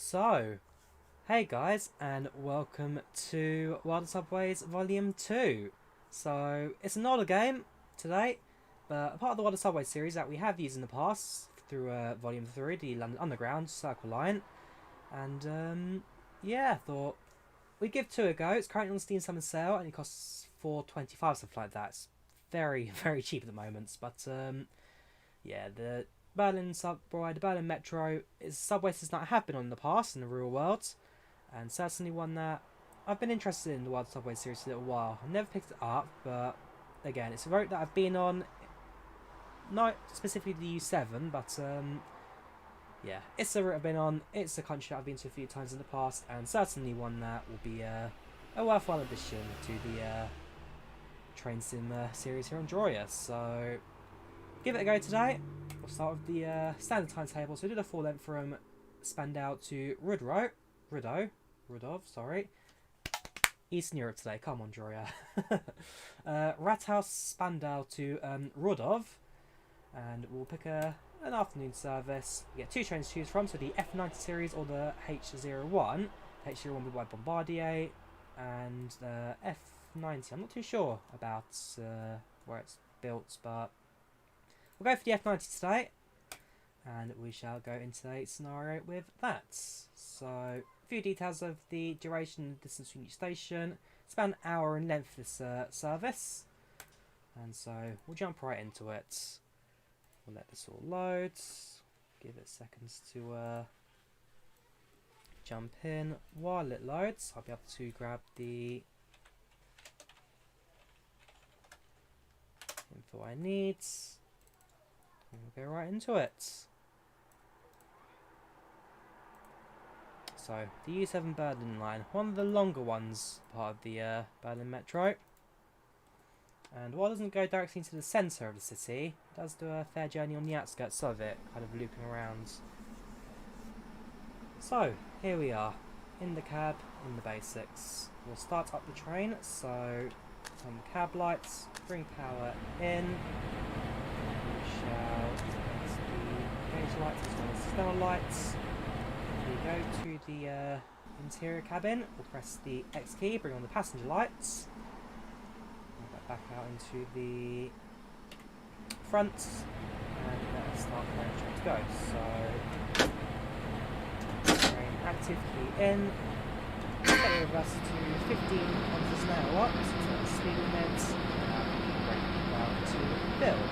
So, hey guys, and welcome to Wild Subways Volume 2. So, it's an older game today, but a part of the Wild Subways series that we have used in the past through Volume 3, the London Underground Circle Line. And, yeah, I thought we'd give 2 a go. It's currently on Steam Summer Sale, and it costs $4.25, something like that. It's very, very cheap at the moment, but, yeah, the Berlin subway, the Berlin Metro is a subway system that I have been on in the past in the real world, and certainly one that I've been interested in the Wild Subway series for a little while. I've never picked it up, but again, it's a route that I've been on, not specifically the U7, but yeah, it's a route I've been on. It's a country that I've been to a few times in the past, and certainly one that will be a worthwhile addition to the train sim series here on Drawyah. So give it a go today. We'll start with the standard timetable. So we did a full length from Spandau to Rudow, sorry. Eastern Europe today, come on Drawyah. Rathaus Spandau to Rudow, and we'll pick an afternoon service. We get 2 trains to choose from, so the F90 series or the H01. The H01 will be by Bombardier, and the F90, I'm not too sure about where it's built, but we'll go for the F90 today, and we shall go into a scenario with that. So, a few details of the duration and distance between each station. It's about an hour in length, this service. And so, we'll jump right into it. We'll let this all load. Give it seconds to jump in. While it loads, I'll be able to grab the info I need. And we'll go right into it. So, the U7 Berlin line, one of the longer ones, part of the Berlin Metro. And while it doesn't go directly into the centre of the city, it does do a fair journey on the outskirts of it, kind of looping around. So, here we are, in the cab, in the basics. We'll start up the train, so turn the cab lights, bring power in. We shall use the gauge lights as well as external lights. We go to the interior cabin, we'll press the X key, bring on the passenger lights. We'll get back out into the front, and let us start the train to go. So, train active, key in. Set the reverse to 15 kilometers an hour, so the speed limit, brake about to fill.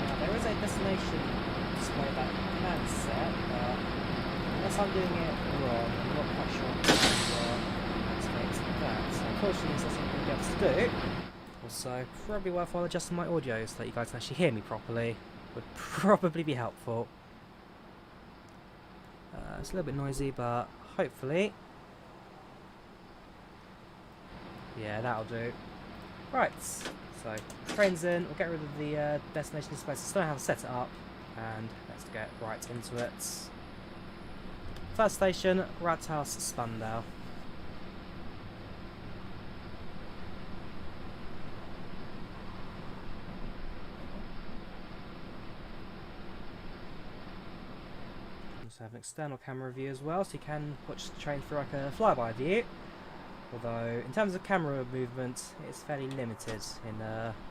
Now there is a destination display that you can set, but unless I'm doing it wrong, I'm not quite sure how to activate that. So unfortunately, this is something I'm going to be able to do. Also, probably worthwhile adjusting my audio so that you guys can actually hear me properly. Would probably be helpful. It's a little bit noisy, but hopefully, yeah, that'll do. Right, so train's in. We'll get rid of the destination display. So still know how to set it up, and let's get right into it. First station, Rathaus Spandau. Also have an external camera view as well, so you can watch the train through like a flyby view. Although, in terms of camera movement, it's fairly limited in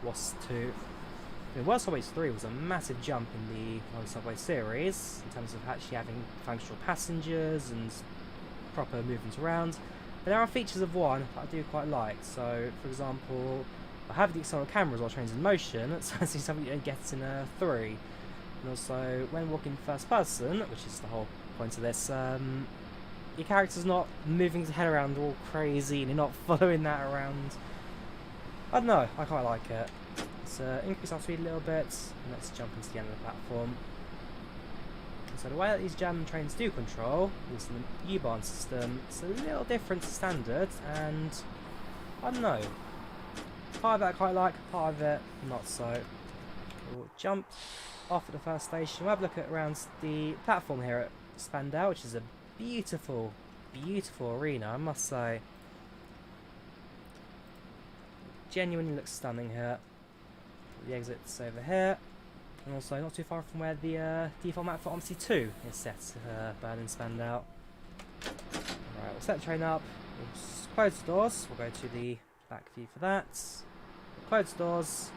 WAS 2. I mean, Wild Subways 3 was a massive jump in the Wild Subway series, in terms of actually having functional passengers and proper movement around. But there are features of 1 that I do quite like. So, for example, I have the external cameras while trains in motion, so I see something you don't get in 3. And also, when walking first person, which is the whole point of this, your character's not moving his head around all crazy and you're not following that around. I don't know, I quite like it. Let's increase our speed a little bit, and let's jump into the end of the platform. And so the way that these jam trains do control, is the U-Bahn system, it's a little different to standard, and I don't know. Part of it I quite like, part of it not so. We'll jump off at the first station. We'll have a look at around the platform here at Spandau, which is a beautiful, beautiful arena, I must say. Genuinely looks stunning here. The exit's over here, and also not too far from where the default map for Omsi 2 is set, Berlin Spandau. Right, we'll set the train up. We'll close the doors. We'll go to the back view for that. We'll close the doors.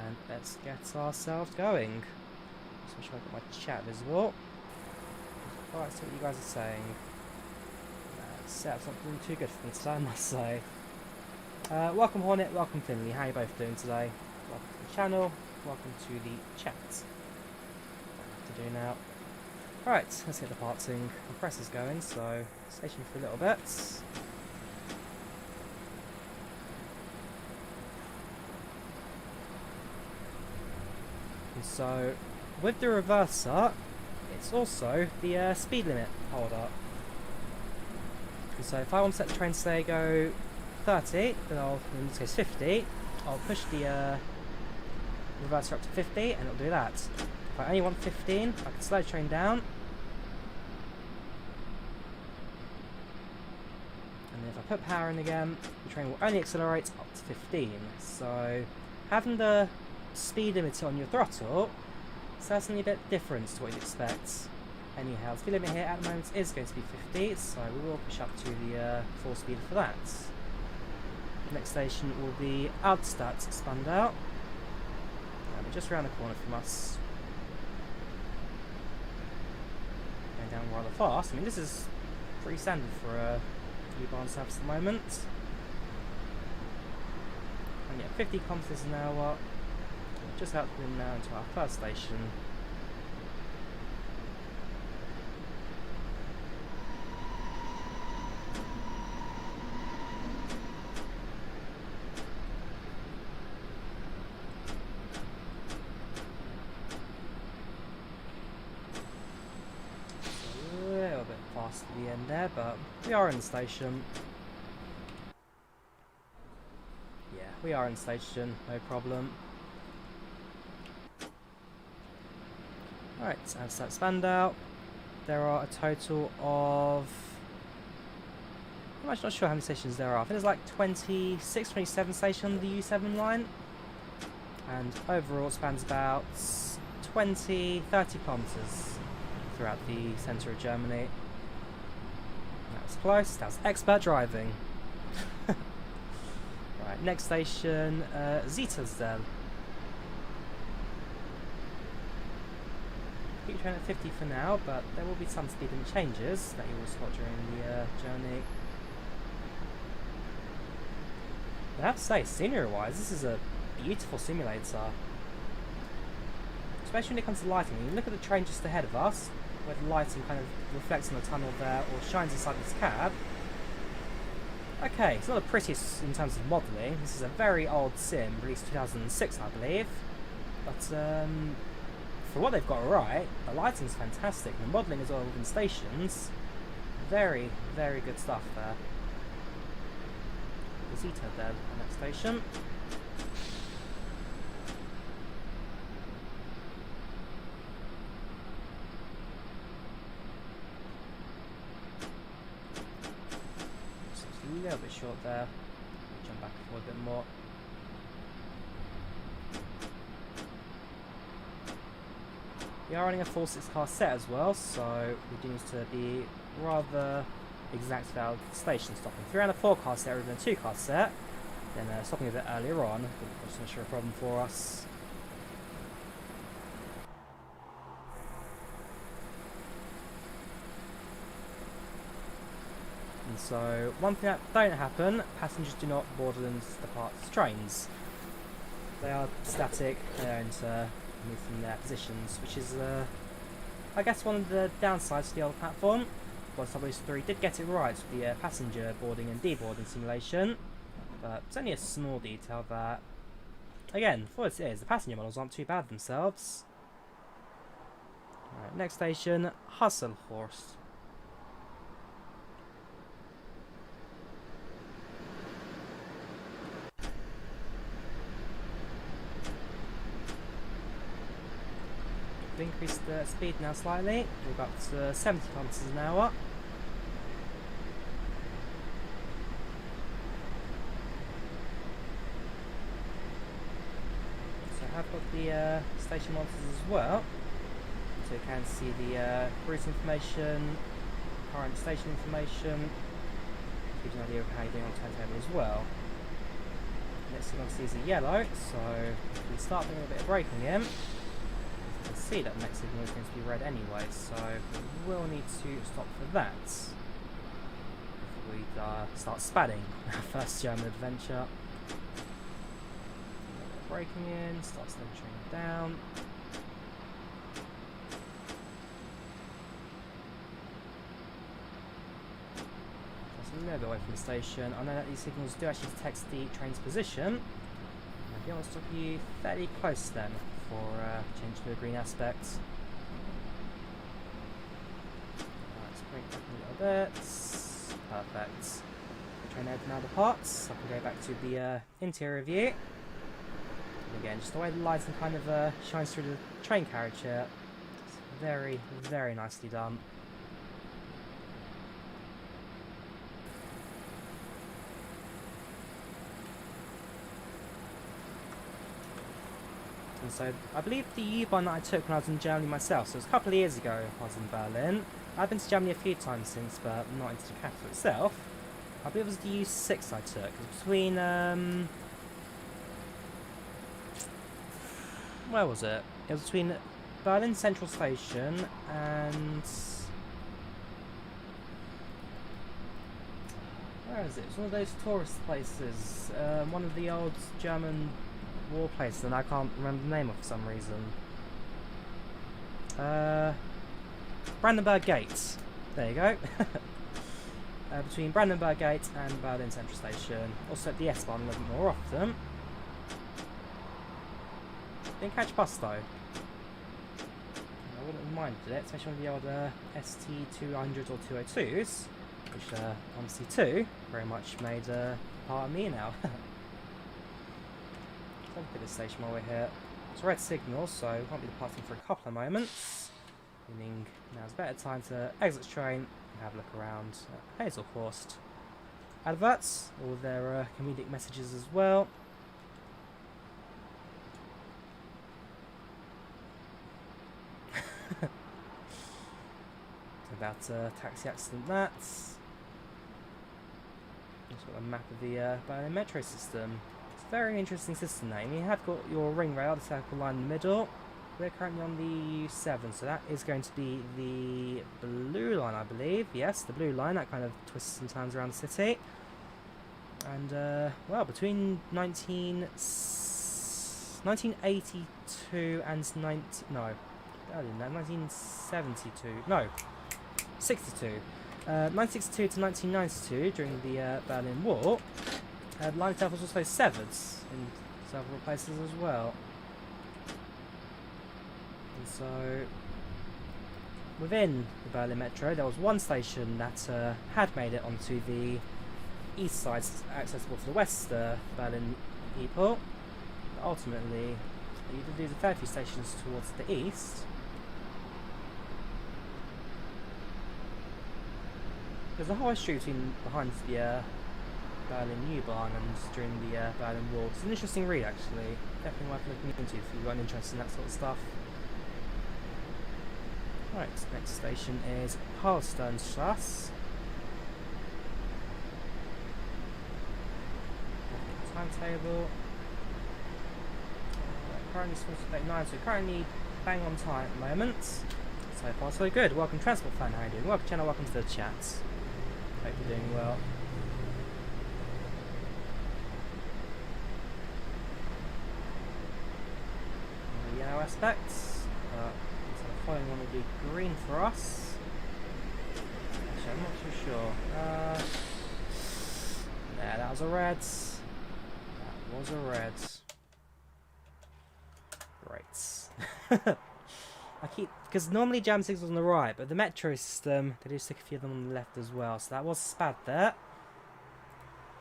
And let's get ourselves going. Just make sure I've got my chat visible. Alright, see what you guys are saying. Setup's not doing too good for me today, I must say. Welcome Hornet, welcome Finley. How are you both doing today? Welcome to the channel, welcome to the chat. What I have to do now. Alright, let's get the parting. The press is going, so station for a little bit. And so, with the reverser, it's also the speed limit holder. And so if I want to set the train to say go 30, then I'll, in this case 50, I'll push the reverser up to 50 and it'll do that. If I only want 15, I can slow the train down. And if I put power in again, the train will only accelerate up to 15. So having the speed limiter on your throttle is certainly a bit different to what you'd expect. Anyhow, the speed limit here at the moment is going to be 50, so we will push up to the full speed for that. The next station will be Berlin Spandau. We're just around the corner from us. Going down rather fast. I mean, this is pretty standard for a U-Bahn service at the moment. And yeah, 50 kilometers an hour. We're just out now into our first station. Past the end there, but we are in the station. Yeah, we are in the station, no problem. Alright, as that Spandau, there are a total of... I'm actually not sure how many stations there are. I think there's like 26, 27 stations on the U7 line. And overall it spans about 20, 30 kilometres throughout the centre of Germany. That's close, that's expert driving. Right, next station, Zietesdel. Keep train at 50 for now, but there will be some speed limit changes that you will spot during the journey. I have to say, scenery-wise, this is a beautiful simulator. Especially when it comes to lighting. You look at the train just ahead of us, where the lighting kind of reflects on the tunnel there or shines inside this cab. Okay, it's not the prettiest in terms of modelling. This is a very old sim, released 2006 I believe. But for what they've got right, the lighting's fantastic. The modelling as well within stations, very, very good stuff there. Zeta there, the next station. A little bit short there. Jump back and forth a bit more. We are running a full 6-car set as well, so we do need to be rather exact about station stopping. If you're on a 4-car set or even a 2-car set, then stopping a bit earlier on would not sure a problem for us. And so, one thing that don't happen, passengers do not board and depart trains. They are static, they don't move from their positions, which is, I guess, one of the downsides to the old platform. WS3 did get it right with the passenger boarding and deboarding simulation, but it's only a small detail that, again, for what it is, the passenger models aren't too bad themselves. Alright, next station, Hasselhorst. Increase the speed now slightly, we're up to 70 kilometers an hour. So I have got the station monitors as well. So you can see the route information, current station information, gives you an idea of how you're doing on the timetable as well. Next thing I see is a yellow, so if we start doing a bit of braking in, you can see that the next signal is going to be red anyway, so we will need to stop for that. Before we start spadding our first German adventure. Braking in, start slowing the train down. Just a little bit away from the station. I know that these signals do actually detect the train's position. I do want to stop you fairly close then for change to a green aspect. Let's bring it back a little bit. Perfect. Train open now departs. So I can go back to the interior view. Again, just the way the lighting kind of shines through the train carriage here. It's very, very nicely done. And so, I believe the U-Bahn that I took when I was in Germany myself, so it was a couple of years ago I was in Berlin. I've been to Germany a few times since, but not into the capital itself. I believe it was the U6 I took. It was between, where was it? It was between Berlin Central Station and... where is it? It's one of those tourist places. One of the old German war places, and I can't remember the name of for some reason. Brandenburg Gate. There you go. Between Brandenburg Gate and Berlin Central Station. Also at the S-Bahn a little bit more often. Didn't catch bus though. I wouldn't have minded it, especially on the old ST200s or 202s, which on C2 very much made part of me now. Let's have a look at this station while we're here. It's a red signal, so we won't be departing for a couple of moments, meaning now's a better time to exit the train and have a look around Hazelhorst. Adverts, all their comedic messages as well. About taxi accident that's got a map of the Berlin metro system. It's a very interesting system name. You have got your ring rail, the circle line in the middle. We're currently on the U7, so that is going to be the blue line, I believe. Yes, the blue line, that kind of twists and turns around the city. And well, between 1982 and 1962 to 1992, during the Berlin Wall, the line itself was also severed in several places as well. And so, within the Berlin Metro, there was one station that had made it onto the east side, accessible to the west Berlin people. But ultimately, you did lose a fair few stations towards the east. There's a whole history behind the Berlin U-Bahn and during the Berlin Wall. It's an interesting read, actually. Definitely worth looking into if you've got an interest in that sort of stuff. Right, next station is Karlsternstrasse. Timetable. Currently supposed to be 9, so currently bang on time at the moment. So far so good. Welcome Transport Fan, how are you doing? Welcome channel, welcome to the chat. Hope you're doing well. The yellow aspects. Instead of following one will be green for us. Actually, I'm not too sure. Nah, that was a red. That was a red. Great. I keep, because normally jam signals on the right, but the metro system, they do stick a few of them on the left as well, so that was spad there.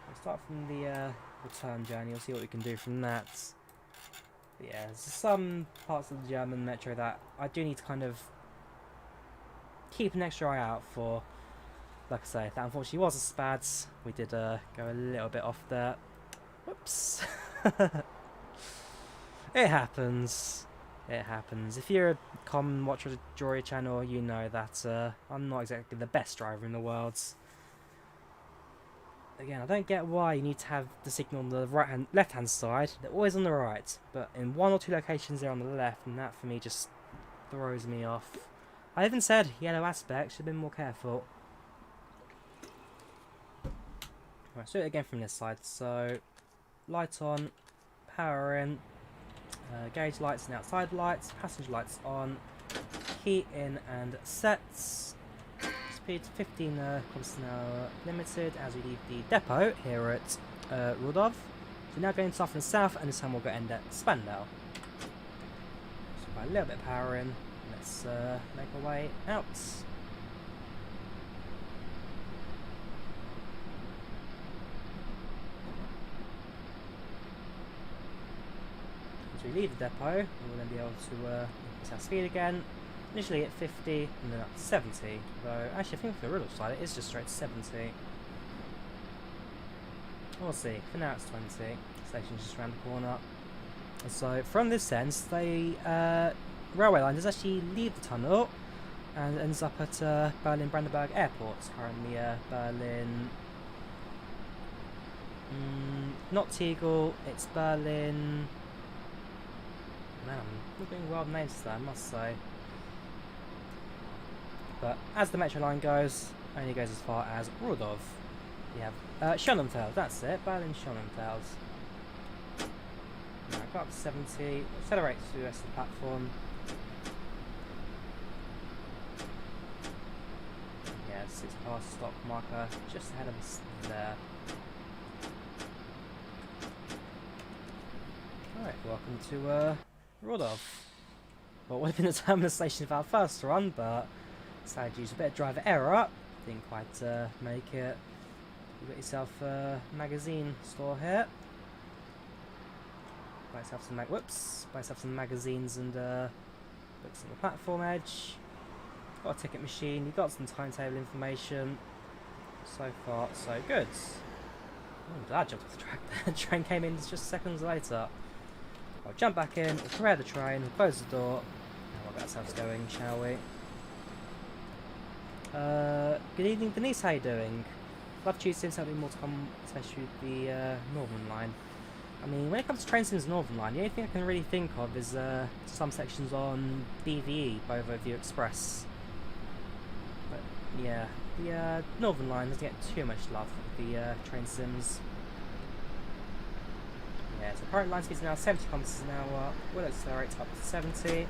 We'll start from the return journey, we'll see what we can do from that. But yeah, there's some parts of the German metro that I do need to kind of keep an extra eye out for. Like I say, that unfortunately was a spad. We did go a little bit off there. Whoops. It happens. It happens. If you're a common watcher of the Drawyah channel, you know that I'm not exactly the best driver in the world. Again, I don't get why you need to have the signal on the left-hand side. They're always on the right, but in one or two locations they're on the left, and that for me just throws me off. I even said yellow aspect, should have been more careful. Right, let's do it again from this side. So, light on, power in, gauge lights and outside lights, passenger lights on, key in and sets. Speed 15 kilometers an hour limited as we leave the depot here at Rudow. So now going south and south, and this time we'll go end at Spandau. So by a little bit of power in, let's make our way out. As we leave the depot, we'll then be able to increase our speed again. Initially at 50 and then up to 70, though actually I think for the Rudow side it is just straight to 70. We'll see, for now it's 20, station's just around the corner. And so from this sense, the railway line does actually leave the tunnel and ends up at Berlin Brandenburg Airport, currently Berlin... not Tegel, it's Berlin... Man, I'm not doing wild names today, I must say. But as the metro line goes, only goes as far as Rudow. We have Schönenfeld, that's it, Berlin Schönenfeld. Now go up to 70, accelerate to the rest of the platform. Yeah, 6 past stop marker, just ahead of us there. Alright, welcome to Rudow. Well, it would have been the terminal station of our first run, but decided to use a bit of driver error. Didn't quite make it. You got yourself a magazine store here. Buy yourself some magazines and books on the platform edge. Got a ticket machine. You got some timetable information. So far, so good. Oh, glad I jumped off the track. The train came in just seconds later. I'll jump back in. We'll prepare the train. We'll close the door. And we'll get ourselves going, shall we? Good evening, Denise, how you doing? Love Tuesday, something more to come, especially with the Northern Line. I mean, when it comes to train sims Northern Line, the only thing I can really think of is some sections on BVE, Bovo View Express. But yeah, the Northern Line doesn't get too much love with the train sims. Yeah, so current line speed is now 70 kilometers an hour. We'll accelerate up to 70.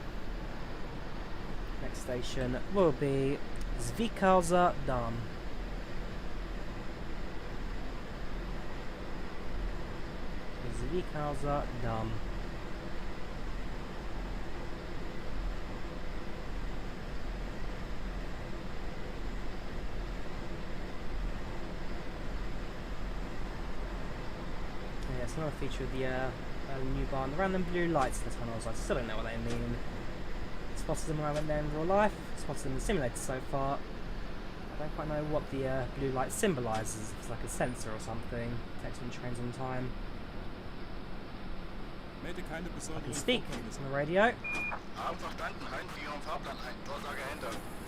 Next station will be Zwickhauser Damm. Zwickhauser Damm. Yeah, it's another feature of the Berlin U-Bahn. The random blue lights in the tunnels, I still don't know what they mean. Spotted them when I went there in real life, spotted them in the simulator so far. I don't quite know what the blue light symbolises, if it's like a sensor or something, texting trains on time. I can speak on the radio.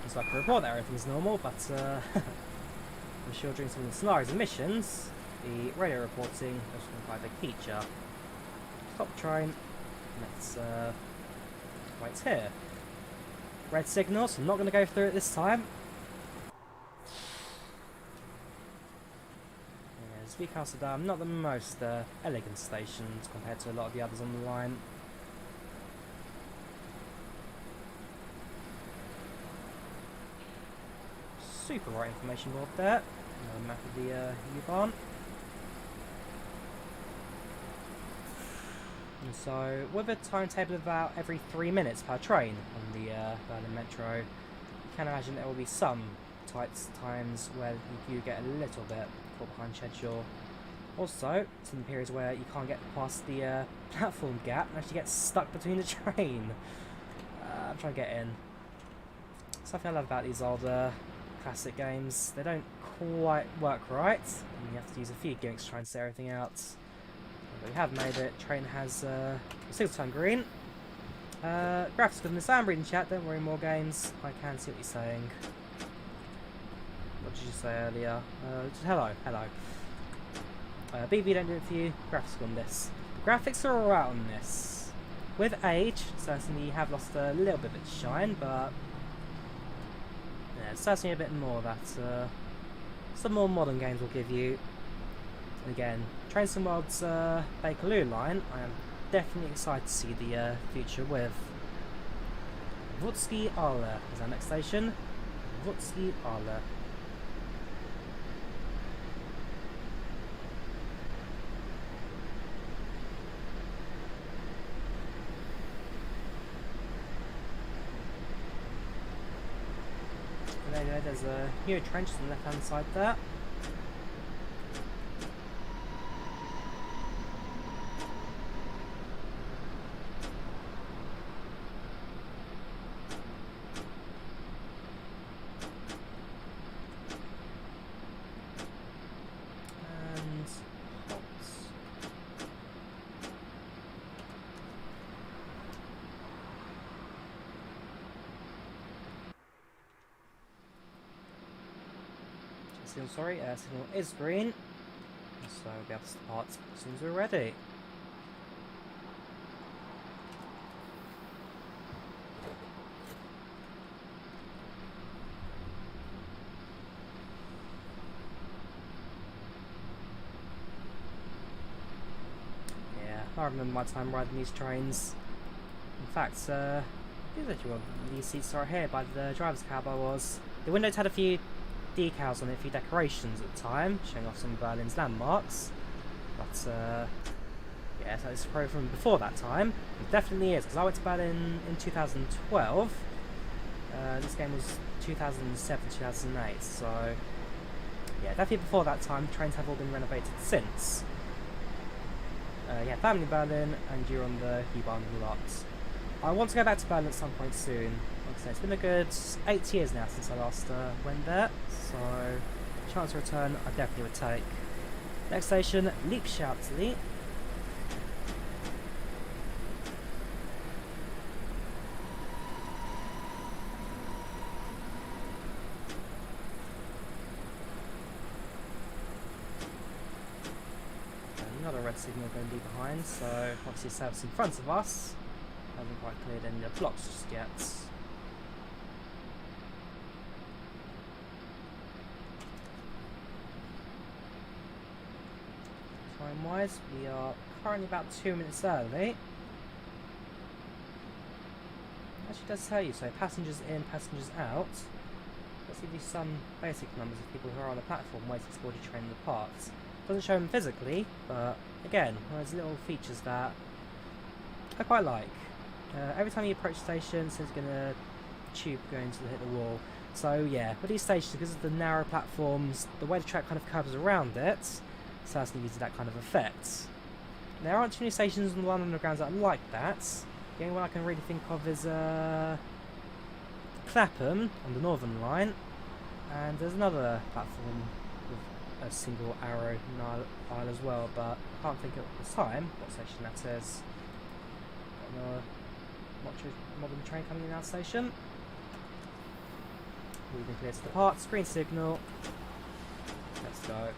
So I can report that everything's normal, but I'm sure during some of the scenarios and missions, the radio reporting is quite a big feature. Stop the train, let's wait here. Red signal, so I'm not going to go through it this time. Yeah, Zwickhauser Damm, not the most elegant stations compared to a lot of the others on the line. Super right information board there. Another map of the U-Bahn. And so, with a timetable of about every 3 minutes per train on the Berlin Metro, you can imagine there will be some tight times where you do get a little bit caught behind schedule. Also, some periods where you can't get past the platform gap and actually get stuck between the train. I'm trying to get in. Something I love about these older classic games, they don't quite work right, and you have to use a few gimmicks to try and set everything out. But we have made it. Train has a signal turn green. Graphics goodness, I'm reading chat, don't worry, more games. I can see what you're saying. What did you say earlier? Just hello. BB don't do it for you. Graphics on this. The graphics are alright on this. With age, certainly you have lost a little bit of its shine, but yeah, it's certainly a bit more that some more modern games will give you. And again, Train Sim World's Bakerloo line, I am definitely excited to see the future with. Wutzki Arle is our next station. Wutzki Arle. There you go, there's a new trench on the left hand side there. And hot. Sorry, signal is green, so we'll be able to start as soon as we're ready. Yeah, I remember my time riding these trains. In fact, these actually well, these seats are here by the driver's cab I was. The windows had a few decals on it, a few decorations at the time, showing off some of Berlin's landmarks. But yeah, so it's probably from before that time. It definitely is, because I went to Berlin in 2012. This game was 2007, 2008, so yeah, definitely before that time. Trains have all been renovated since. Yeah, family in Berlin, and you're on the U-Bahn lot. I want to go back to Berlin at some point soon. Like I say, it's been a good 8 years now since I last went there, so chance to return I definitely would take. Next station, Liebschatzli. Another red signal going to be behind, so obviously service in front of us. Haven't quite cleared any of the blocks just yet. Time wise, we are currently about 2 minutes early. Actually does tell you, so passengers in, passengers out. Let's give you some basic numbers of people who are on the platform waiting to board your train in the parts. Doesn't show them physically, but again, one of those little features that I quite like. Every time you approach the station, it's going to tube going to hit the wall. So yeah, with these stations, because of the narrow platforms, the way the track kind of curves around it, certainly gives you that kind of effect. There aren't too many stations on the London Undergrounds that are like that. The only one I can really think of is Clapham on the Northern Line, and there's another platform with a single arrow aisle as well, but I can't think at the time what station that is. Modern train coming in our station. Moving clear to the parts, green signal. Let's go.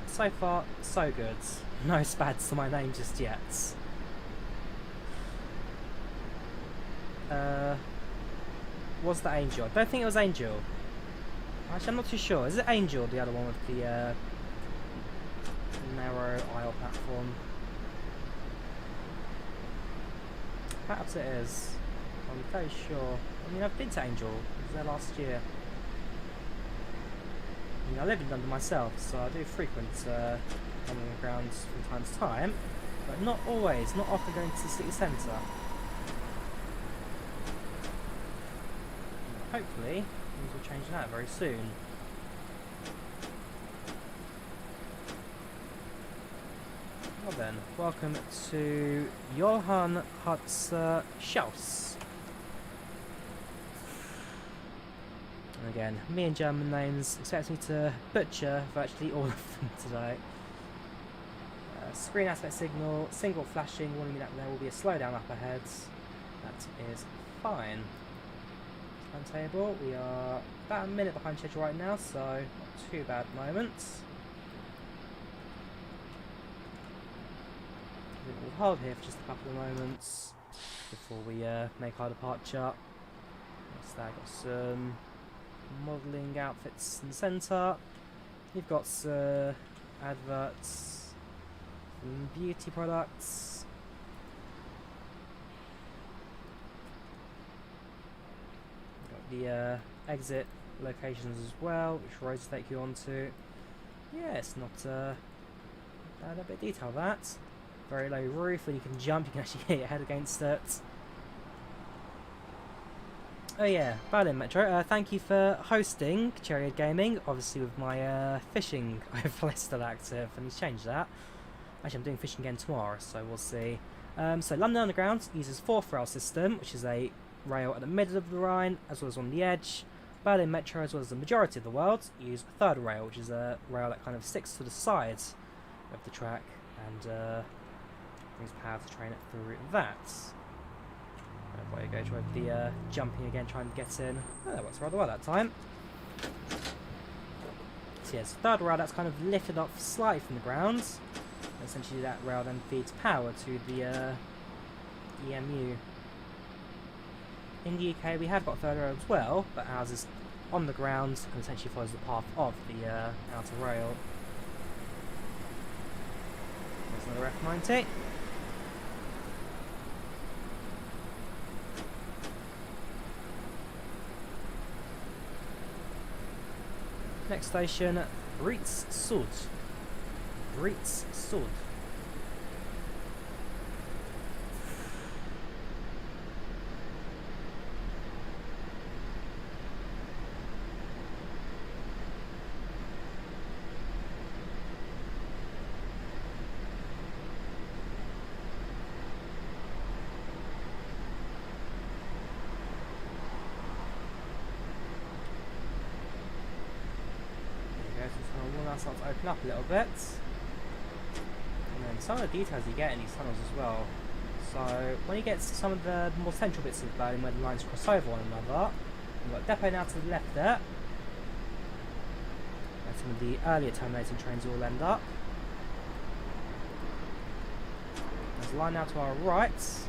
So far, so good. No spads to my name just yet. Was that Angel? I don't think it was Angel. Actually, I'm not too sure. Is it Angel, the other one with the narrow aisle platform? Perhaps it is. I'm very sure. I mean, I've been to Angel. I was there last year. I live in London myself, so I do frequent London grounds from time to time, but not always, not often going to the city centre. Hopefully, things will change that very soon. Well then, welcome to Johann Hutzer Schaus. And again, me and German names, expect me to butcher virtually all of them today. Screen aspect signal, single flashing, warning me that there will be a slowdown up ahead. That is fine. Timetable, we are about a minute behind schedule right now, so not too bad at the moment. We'll hold here for just a couple of moments before we make our departure. What's that? Got some modelling outfits in the centre. You've got adverts, some beauty products. Got the exit locations as well, which roads take you onto. Yeah, it's not bad, a bit of detail that. Very low roof, when you can jump you can actually hit your head against it. Oh yeah, Berlin Metro, thank you for hosting Chariot Gaming, obviously with my fishing overlay still active, and he's changed that. Actually I'm doing fishing again tomorrow, so we'll see. So London Underground uses 4th rail system, which is a rail at the middle of the line, as well as on the edge. Berlin Metro, as well as the majority of the world, use 3rd rail, which is a rail that kind of sticks to the sides of the track, and brings power to train it through that. There you go, try the jumping again, trying to get in. Oh, that works rather well that time. So yes, 3rd rail that's kind of lifted up slightly from the ground. And essentially that rail then feeds power to the EMU. In the UK we have got 3rd rail as well, but ours is on the ground and essentially follows the path of the outer rail. There's another F90. Next station, Ritz Sud. Ritz Sud. Start to open up a little bit, and then some of the details you get in these tunnels as well. So when you get to some of the more central bits of Berlin where the lines cross over one another, you've got a depot now to the left there, and some of the earlier terminating trains all end up. There's a line now to our right,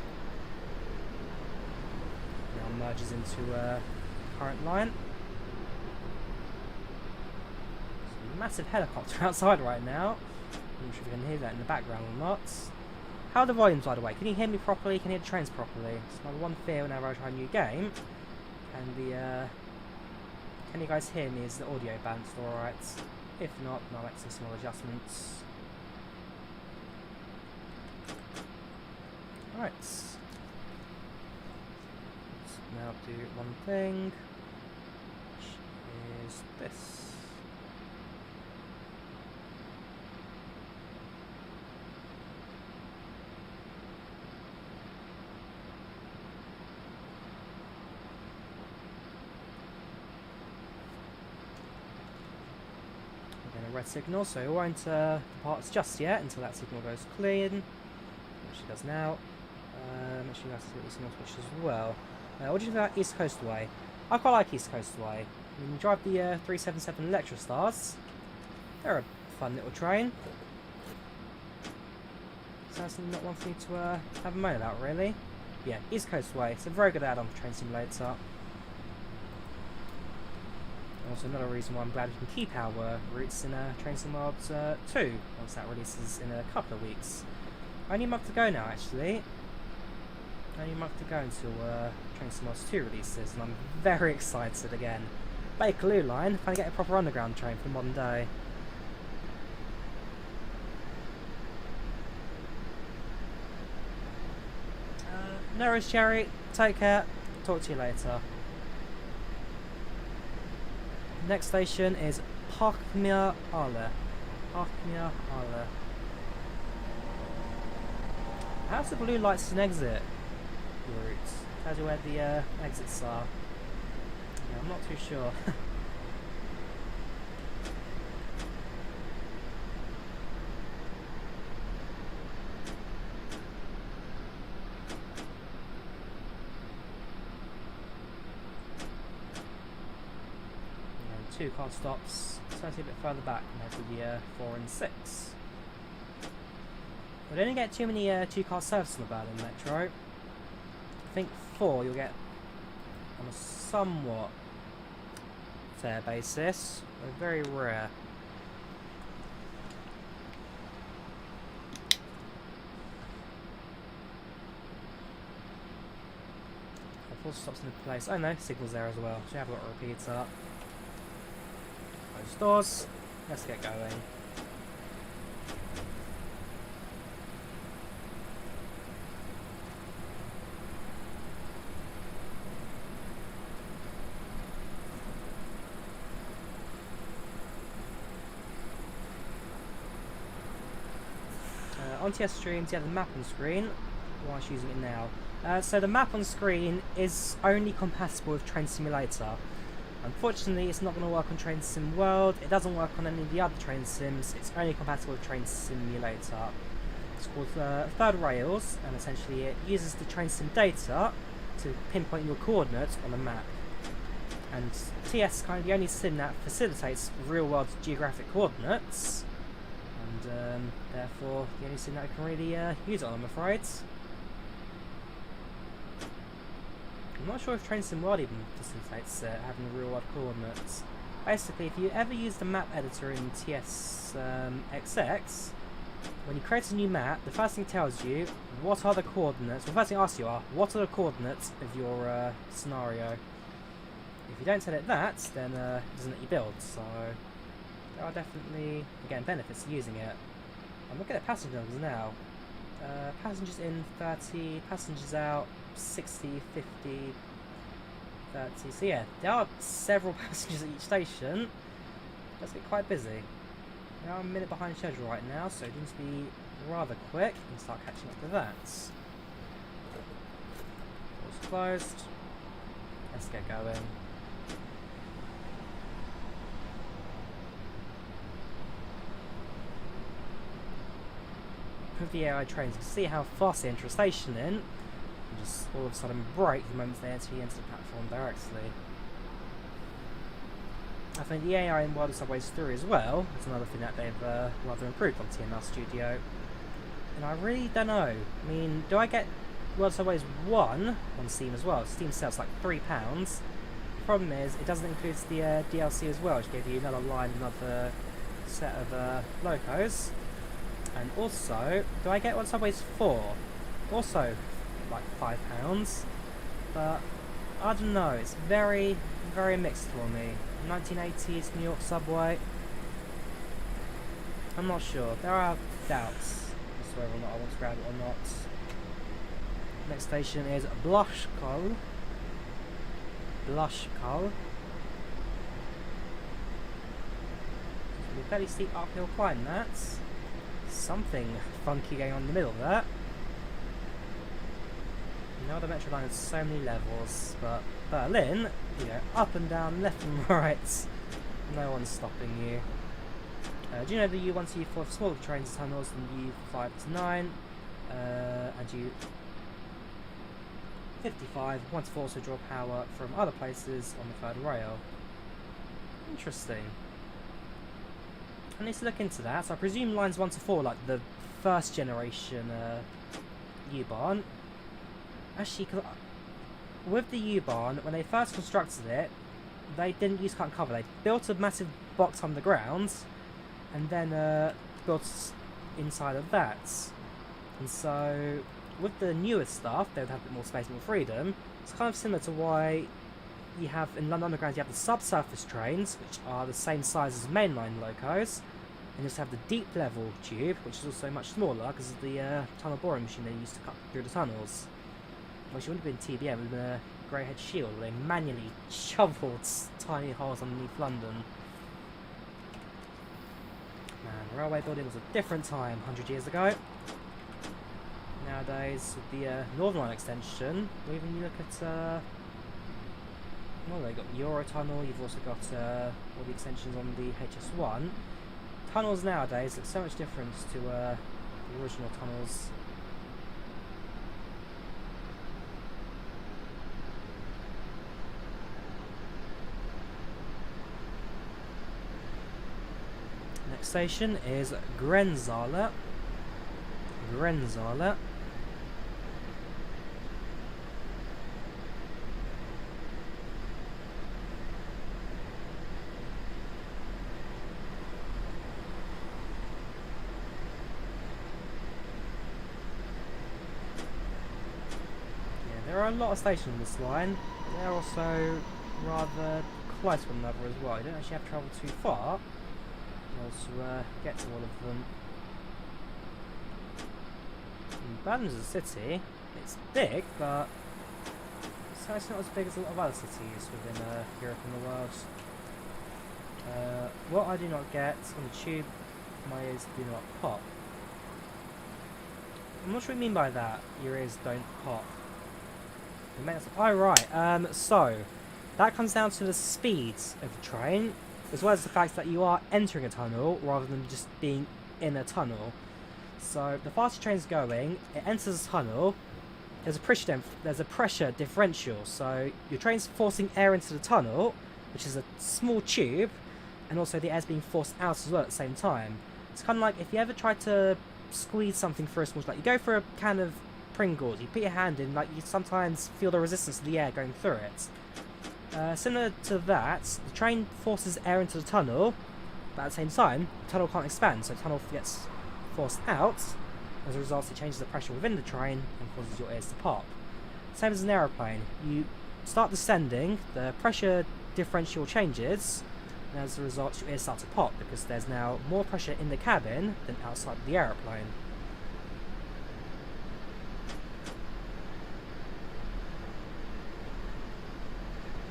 now merges into a current line. Massive helicopter outside right now. I'm not sure if you can hear that in the background or not. How are the volumes, by the way? Can you hear me properly? Can you hear the trains properly? It's my one fear whenever I try a new game. Can you guys hear me? Is the audio balanced alright? If not, then I'll make some small adjustments. Alright. Let's now do one thing, which is this. Red signal, so we won't depart just yet until that signal goes clean, which it does now. Make sure you guys see the signal switch as well. What do you think about East Coast Way? I quite like East Coast Way. I mean, you drive the 377 Electra Stars. They're a fun little train. So that's not one for me to have a moan about, really. Yeah, East Coast Way. It's a very good add-on for Train Simulator. Also another reason why I'm glad we can keep our routes in Train Sim World 2 once that releases in a couple of weeks. Only a month to go now, actually. Only a month to go until Train Sim World 2 releases, and I'm very excited again. Bakerloo line, finally get a proper underground train for the modern day. No worries, Cherry. Take care. Talk to you later. Next station is Parkmere Alle. Parkmere Alle. Perhaps the blue lights an exit route. Tells you where the exits are. Yeah, I'm not too sure. And 2 car stops, slightly a bit further back compared to the 4 and 6. We don't get too many 2-car services on the Berlin Metro. I think 4 you'll get on a somewhat fair basis, but very rare. Full stops in the place. Oh no, signals there as well. So you have got a repeater. Close doors. Let's get going. On TS streams, you have the map on screen. Why I'm using it now. So the map on screen is only compatible with Train Simulator. Unfortunately, it's not going to work on Train Sim World. It doesn't work on any of the other train sims. It's only compatible with Train Simulator. It's called Third Rails, and essentially it uses the Train Sim data to pinpoint your coordinates on a map. And TS is kind of the only sim that facilitates real-world geographic coordinates. And therefore the only sim that I can really use it on, I'm afraid. I'm not sure if Train Sim World even facilitates having real world coordinates. Basically, if you ever use the map editor in TS XX, when you create a new map, the first thing it tells you what are the coordinates. Well, the first thing it asks you are what are the coordinates of your scenario. If you don't tell it that, then it doesn't let you build. So there are definitely, again, benefits to using it. I'm looking at passenger numbers now. Passengers in 30, passengers out 60, 50, 30. So yeah, there are several passengers at each station. Let's get quite busy. We are a minute behind schedule right now, so it needs to be rather quick and start catching up to that. Doors closed. Let's get going. With the AI trains, you can see how fast they enter a station in, and just all of a sudden brake the moment they actually enter the platform directly. I think the AI in Wider Subways 3 as well is another thing that they've rather improved on TML Studio. And I really don't know. I mean, do I get Wider Subways 1 on Steam as well? Steam sells like £3. The problem is, it doesn't include the DLC as well, which gave you another line, another set of locos. And also, do I get Wider Subways 4? Also, like £5. But I don't know. It's very, very mixed for me. 1980s New York subway. I'm not sure. There are doubts as to whether or not I want to grab it or not. Next station is Blushkow. Blushkow. A fairly steep uphill climb, that. Something funky going on in the middle of that. You know, the Metro line has so many levels, but Berlin, you know, up and down, left and right, no one's stopping you. Do you know the U1 to U4 for smaller trains and tunnels than U5 to 9, and U55 want to also draw power from other places on the third rail? Interesting. I need to look into that. So I presume lines 1 to 4, like the first generation U-Bahn. Actually, cause with the U-Bahn, when they first constructed it, they didn't use cut and cover. They built a massive box on the ground, and then built inside of that. And so, with the newer stuff, they would have a bit more space, more freedom. It's kind of similar to why you have in London Underground, you have the subsurface trains, which are the same size as mainline locos, and you just have the deep level tube, which is also much smaller because of the tunnel boring machine they used to cut through the tunnels. Which wouldn't have been TBM, it would have been a grey-head shield where they manually shoveled tiny holes underneath London. Man, railway building was a different time 100 years ago. nowadays with the Northern Line extension, or even you look at, well, they've got the Eurotunnel, you've also got all the extensions on the HS1. Tunnels nowadays look so much different to the original tunnels. Next station is Grenzsaale. Grenzsaale. There are a lot of stations on this line. They're also rather close to one another as well. You don't actually have to travel too far to get to all of them. Berlin is a city. It's big, but it's not as big as a lot of other cities within Europe and the world. What I do not get on the tube, my ears do not pop. I'm not sure what you mean by that. Your ears don't pop. Oh right, so that comes down to the speed of the train, as well as the fact that you are entering a tunnel rather than just being in a tunnel. So the faster the train's going, it enters a tunnel, there's a pressure differential, so your train's forcing air into the tunnel, which is a small tube, and also the air's being forced out as well at the same time. It's kind of like if you ever try to squeeze something through a small, like you go for a can of Pringles, you put your hand in, like you sometimes feel the resistance of the air going through it. Similar to that, the train forces air into the tunnel, but at the same time, the tunnel can't expand, so the tunnel gets forced out. As a result, it changes the pressure within the train and causes your ears to pop. Same as an aeroplane. You start descending, the pressure differential changes, and as a result, your ears start to pop because there's now more pressure in the cabin than outside of the aeroplane.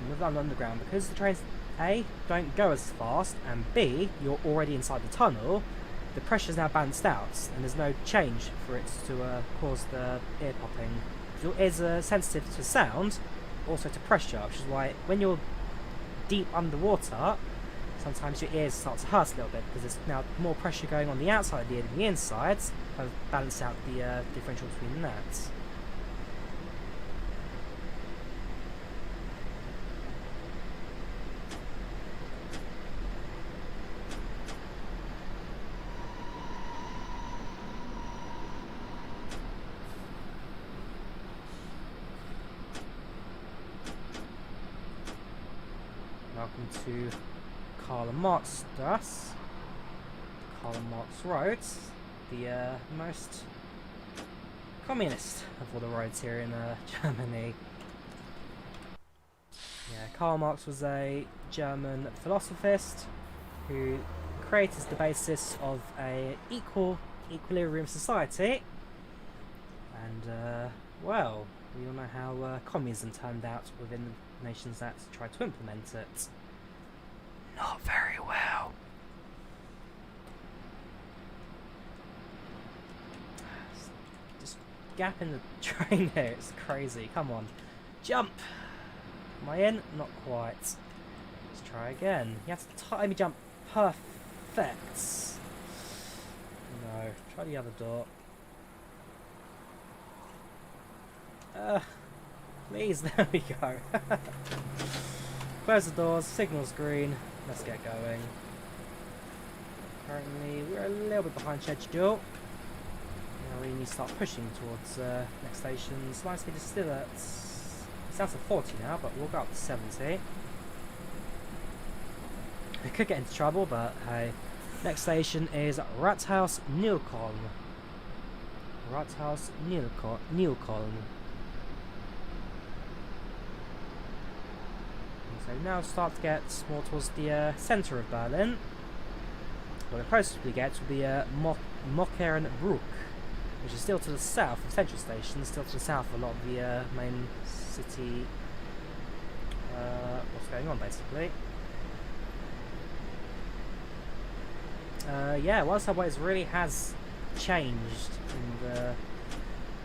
With that underground, because the trains A don't go as fast and B you're already inside the tunnel, the pressure is now balanced out and there's no change for it to cause the ear popping. Your ears are sensitive to sound, also to pressure, which is why when you're deep underwater, sometimes your ears start to hurt a little bit because there's now more pressure going on the outside of the ear than the inside, to balance out the differential between that. Welcome to Karl Marxstrasse, Karl Marx Road, the most communist of all the roads here in Germany. Yeah, Karl Marx was a German philosophist who created the basis of a equilibrium society, and well, we all know how communism turned out within the nations that tried to implement it. Not very well. Just gap in the train here, it's crazy. Come on, jump! Am I in? Not quite. Let's try again. You have to time me jump perfect. No, try the other door. Please, there we go. Close the doors, signal's green, let's get going. Currently, we're a little bit behind schedule. Now we need to start pushing towards next station's line speed is still at, it's down to 40 now, but we'll go up to 70. We could get into trouble, but hey. Next station is Rathaus Neukölln. Rathaus Neukölln. So now start to get more towards the centre of Berlin. Well, the closest we get will be Mockernbruck, which is still to the south of Central Station, still to the south of a lot of the main city. What's going on basically? Yeah, well, subways really has changed in the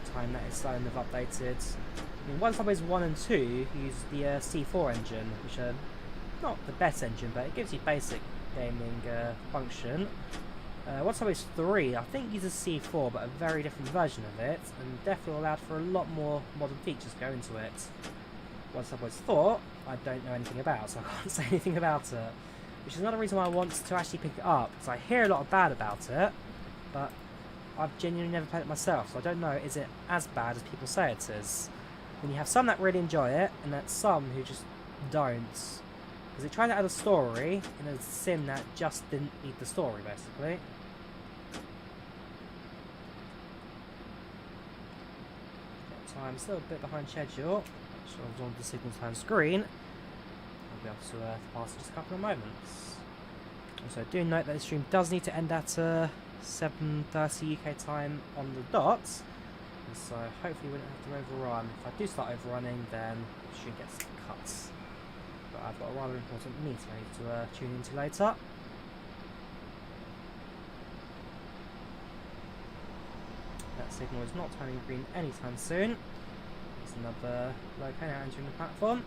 time that it's starting to have updated. I mean, Subways 1 and 2 use the C4 engine, which are not the best engine, but it gives you basic gaming function. Subways 3, I think, uses C4, but a very different version of it, and definitely allowed for a lot more modern features go into it. Subways 4, I don't know anything about, so I can't say anything about it. Which is another reason why I want to actually pick it up, because I hear a lot of bad about it, but I've genuinely never played it myself, so I don't know, is it as bad as people say it is? When you have some that really enjoy it, and then some who just don't. Because it tried to add a story in a sim that just didn't need the story, basically. Time still a bit behind schedule. So I was on the signal time screen. I'll be able to pass in just a couple of moments. Also, do note that the stream does need to end at 7:30 UK time on the dot. And so hopefully we don't have to overrun. If I do start overrunning, then the stream gets cut. But I've got a rather important meeting I need to tune into later. That signal is not turning green anytime soon. There's another locator entering the platform.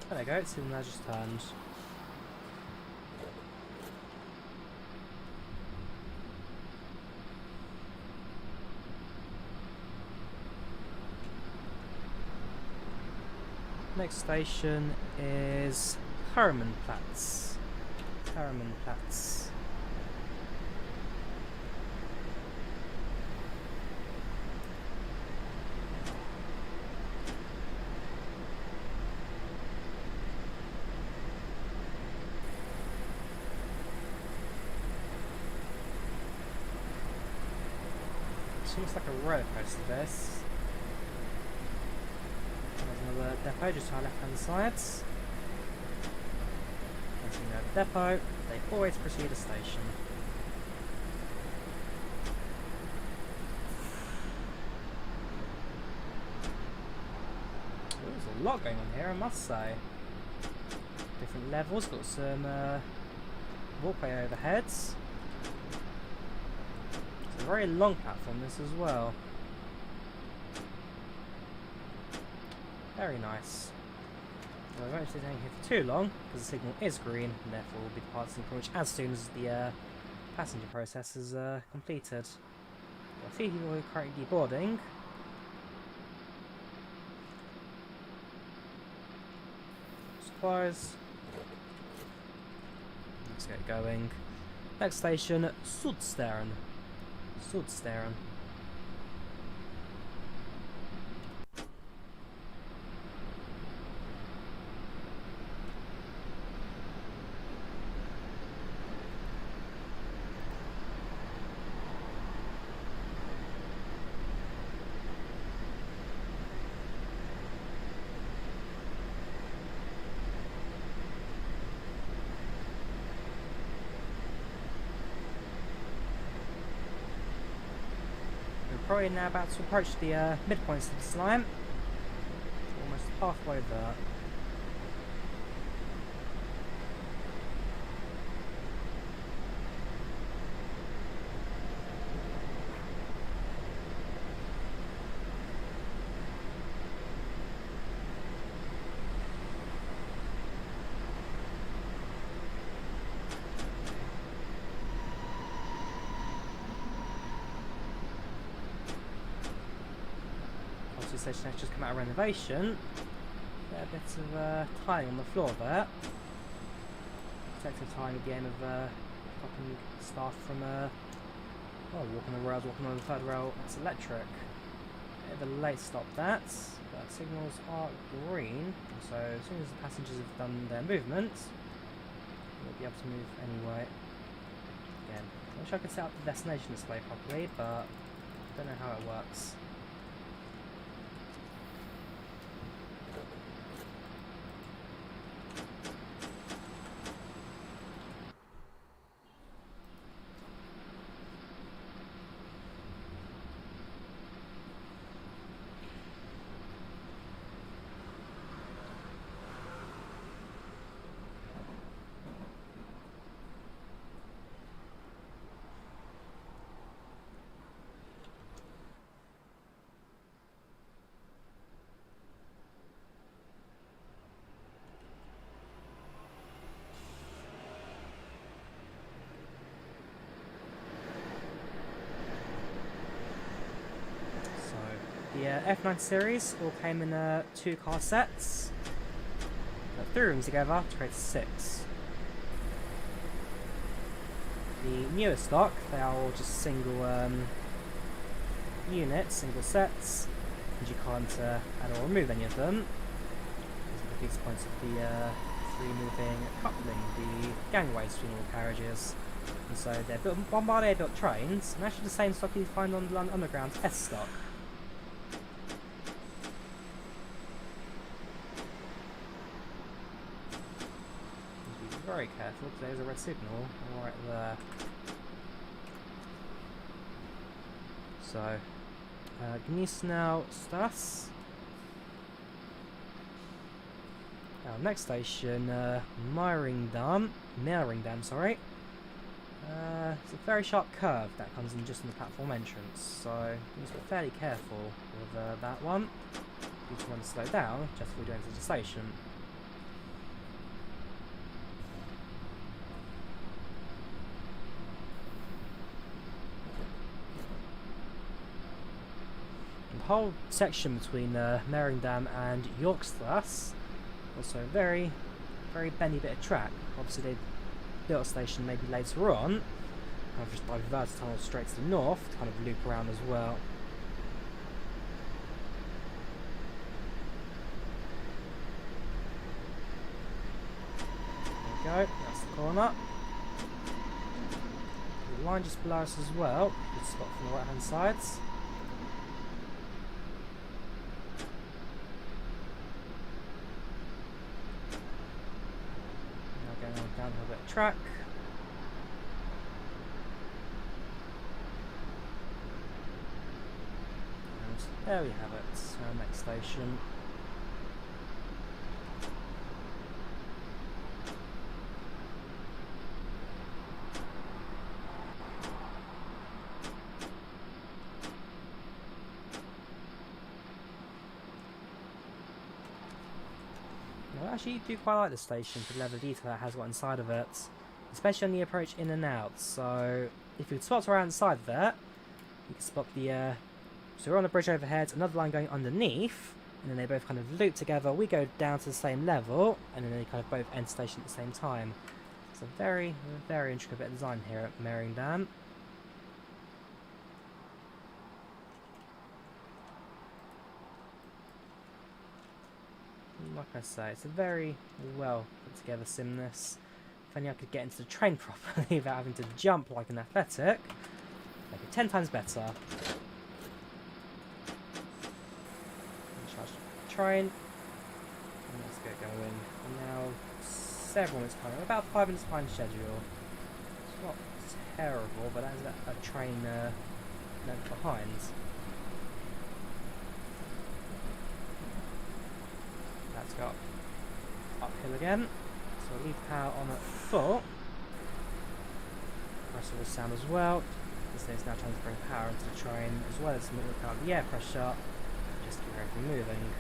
There we go, the signal has just turned. Next station is Hermannplatz. Hermannplatz. It's almost like a roller coaster, this. There's another depot just to our left hand side. Once you know the depot, they always precede a station. Ooh, there's a lot going on here, I must say. Different levels, got some walkway overheads. It's a very long platform, this as well. Very nice. Well, I won't stay down here for too long, because the signal is green, and therefore we'll be departing pretty much as soon as the passenger process is completed. Got a few people who are currently deboarding. Supplies. Let's get going. Next station, Sudstern. Sudstern. Probably now about to approach the midpoints of the slime. Almost halfway there. The station has just come out of renovation. A bit of tiling on the floor there. Protective tiling with the aim of stopping staff from walking on the rails, walking on the third rail. That's electric. Bit of a late stop that, but signals are green, so as soon as the passengers have done their movement, we'll be able to move anyway. Again, I wish I could set up the destination display properly, but I don't know how it works. F9 series all came in 2-car sets. Put 3 rooms together to create 6. The newer stock, they are all just single units, single sets, and you can't add or remove any of them. These are the biggest points of the free moving coupling, the gangways between all carriages. And so they're built Bombardier built trains, and actually the same stock you find on the London Underground's S stock. Very careful because there's a red signal right there. So, Gneisenau Strasse. Our next station, Meiringdam, sorry. It's a very sharp curve that comes in just on the platform entrance, so you must be fairly careful with that one. You just want to slow down just before you enter the station. The whole section between Meiringdam and Yorkstrasse, also a very, very bendy bit of track. Obviously they built a station maybe later on, just by reverse tunnel straight to the north to kind of loop around as well. There we go, that's the corner. The line just below us as well, good spot from the right hand sides. Down a bit of track. And there we have it, our next station. I actually do quite like the station for the level of detail it has got inside of it, especially on the approach in and out. So if you spot around inside there, you can spot the so we're on a bridge overhead, another line going underneath, and then they both kind of loop together. We go down to the same level, and then they kind of both end station at the same time. It's a very, very intricate bit of design here at Meiringdam. Like I say, it's a very well put together sim this. If only I could get into the train properly without having to jump like an athletic, make it 10 times better. Charge the train, and let's get going. And now several minutes behind, about 5 minutes behind schedule. It's not terrible, but that is a train left behind. Let's go uphill again. So I'll leave power on at full. Rest of the sound as well. This is now trying to bring power into the train, as well as look out the air pressure, just to keep everything moving.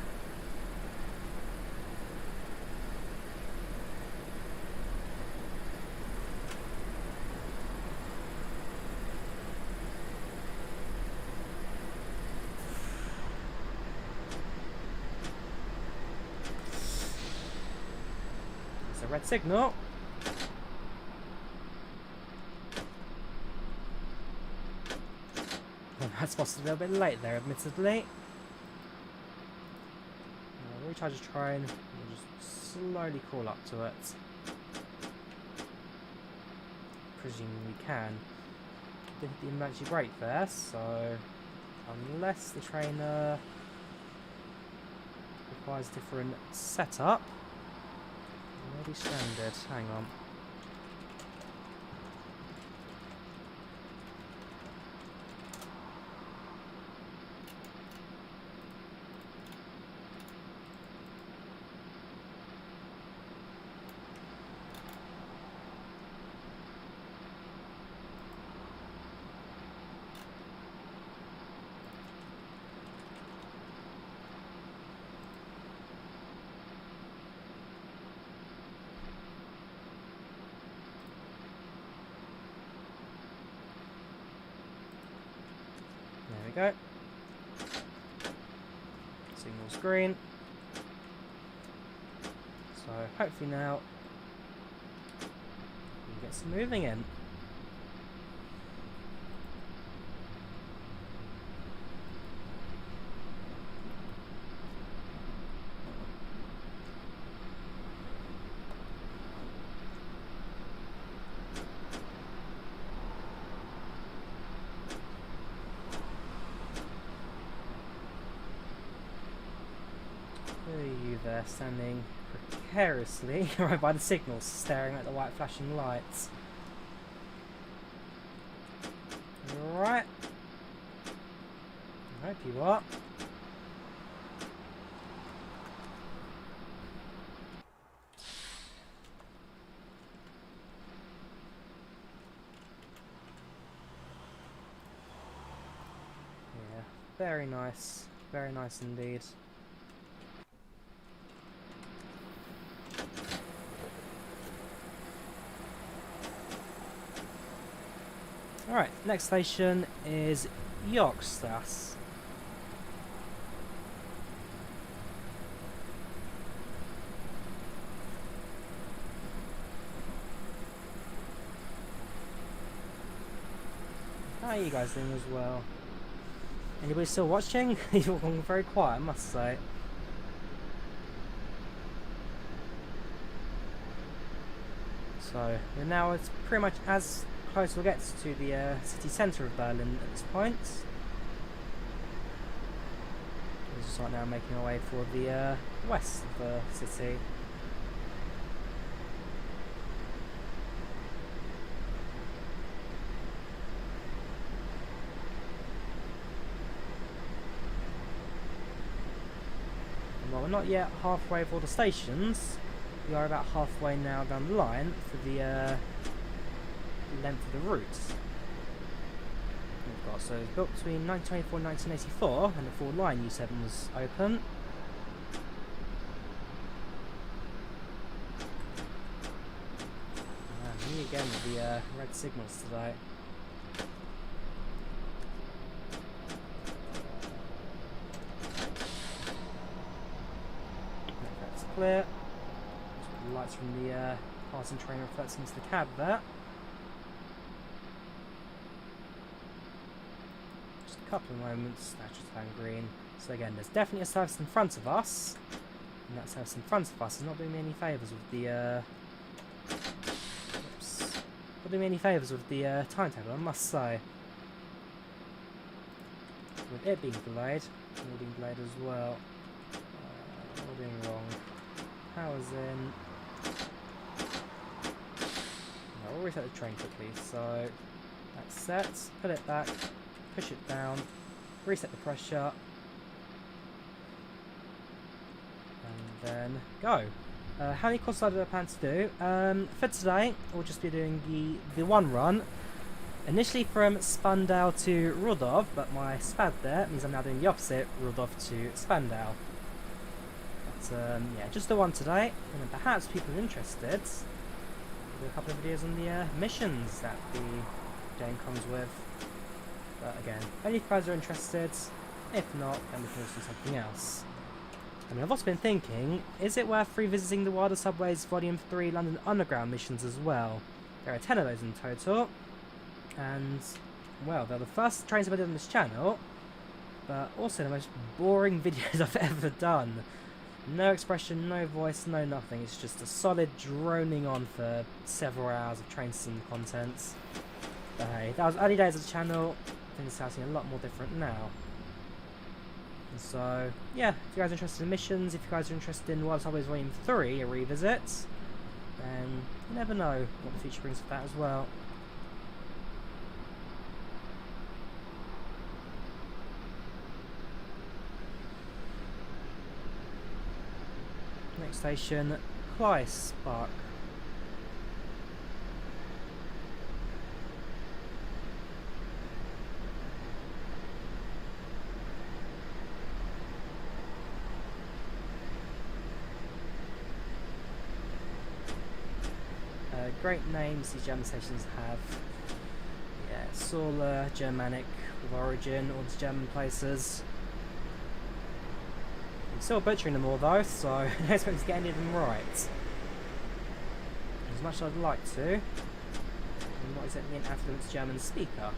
Red signal. Oh, that's possibly a little bit late there, admittedly. I'll recharge the train and just slowly crawl up to it. Presuming we can. Didn't hit the emergency brake there, so unless the train requires a different setup. Already stranded, hang on. Go. screen. So hopefully now we can get some moving in. Who are you there standing precariously right by the signals, staring at the white flashing lights? You alright? I hope you are. Yeah, very nice indeed. Alright, next station is Yorkstrasse. How are you guys doing as well? Anybody still watching? You're going very quiet, I must say. So, now it's pretty much as close we'll get to the city centre of Berlin at this point. We're just right now making our way for the west of the city. And while we're not yet halfway for the stations, we are about halfway now down the line for the length of the route. We've got, so it was built between 1924 and 1984 and the full line U7 was open. Me again with the red signals today. That's clear. The lights from the passing train reflecting into the cab there. Couple of moments, that's just turn green. So again, there's definitely a service in front of us, and that service in front of us is not doing me any favours with the not doing me any favours with the timetable, I must say. With it being delayed, and it being delayed as well. What are we doing wrong? Power's in. No, we'll reset the train quickly. So that's set. Put it back. Push it down, reset the pressure, and then go. How many courses do I plan to do? For today, we'll just be doing the one run. Initially from Spandau to Rudow, but my SPAD there means I'm now doing the opposite, Rudow to Spandau. But yeah, just the one today, and then perhaps people are interested, we'll do a couple of videos on the missions that the game comes with. But again, only if you guys are interested. If not, then we can also do something else. I mean, I've also been thinking, is it worth revisiting the Wilder Subways Volume 3 London Underground missions as well? There are 10 of those in total. And, well, they're the first trains I've done on this channel, but also the most boring videos I've ever done. No expression, no voice, no nothing. It's just a solid droning on for several hours of train sim content. But hey, that was early days of the channel. Things are sounding a lot more different now. And so, yeah, if you guys are interested in missions, if you guys are interested in Wilder Subways Volume 3, a revisit, then you never know what the future brings with that as well. Next station, Kleispark. Great names these German stations have. Yeah, it's all Germanic with origin, all the German places. I'm still butchering them all though, so I don't expect to get any of them right. As much as I'd like to, I'm not exactly an affluent German speaker.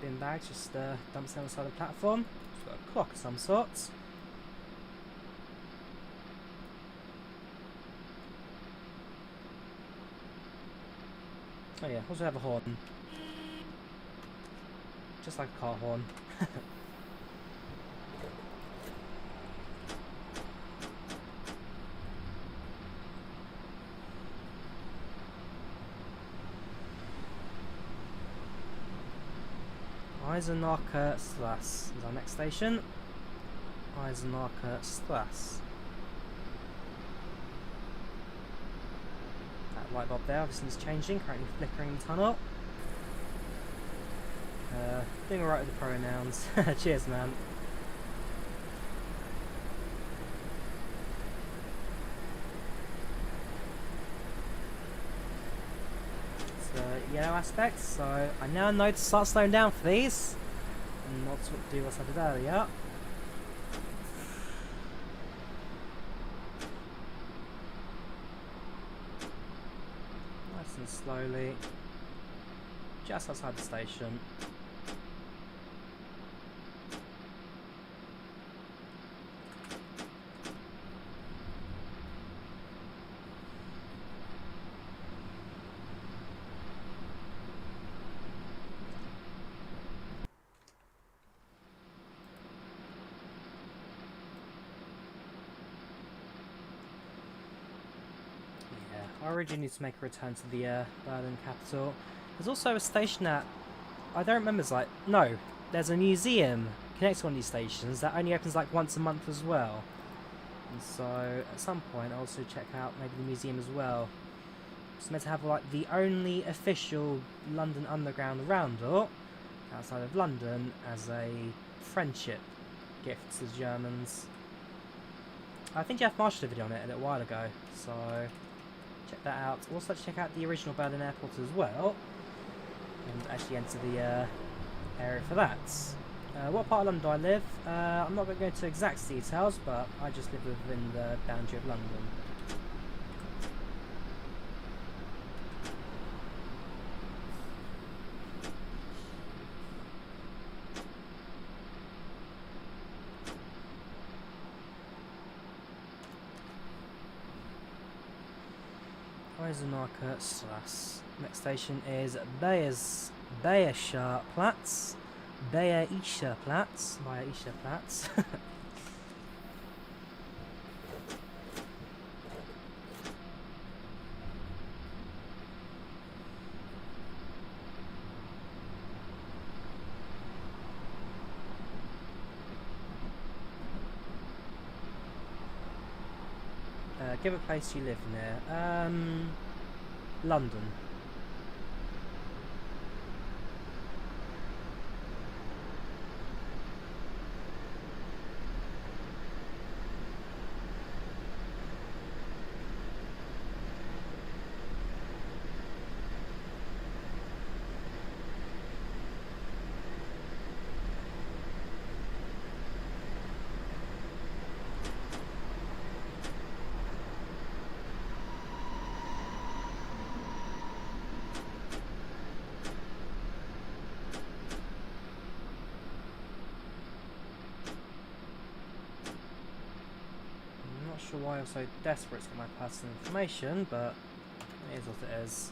Bin bags just dumped down the side of the platform. It's got a clock of some sorts. Oh yeah, also have a horn. Just like a car horn. Eisenacher Strasse is our next station. Eisenacher Strasse. That light bulb there obviously is changing, currently flickering the tunnel. Doing alright with the pronouns. Cheers, man. Yellow aspects, so I now know to start slowing down for these and not to do what I did earlier. Nice and slowly, just outside the station. I originally need to make a return to the Berlin capital. There's also a station that I don't remember. It's like, no, there's a museum connected to one of these stations that only opens like once a month as well. And so at some point I'll also check out maybe the museum as well. It's meant to have like the only official London Underground roundup outside of London as a friendship gift to the Germans. I think Jeff Marshall did a video on it a little while ago, so check that out. Also check out the original Berlin airport as well, and actually enter the area for that. What part of London do I live? I'm not going to go into exact details, but I just live within the boundary of London. Eisenacher Strasse. Next station is Bayerischer Platz. Bayerischer Platz. Bayerischer Platz. Give a place you live near. London. Sure why I'm so desperate to get my personal information, but it is what it is.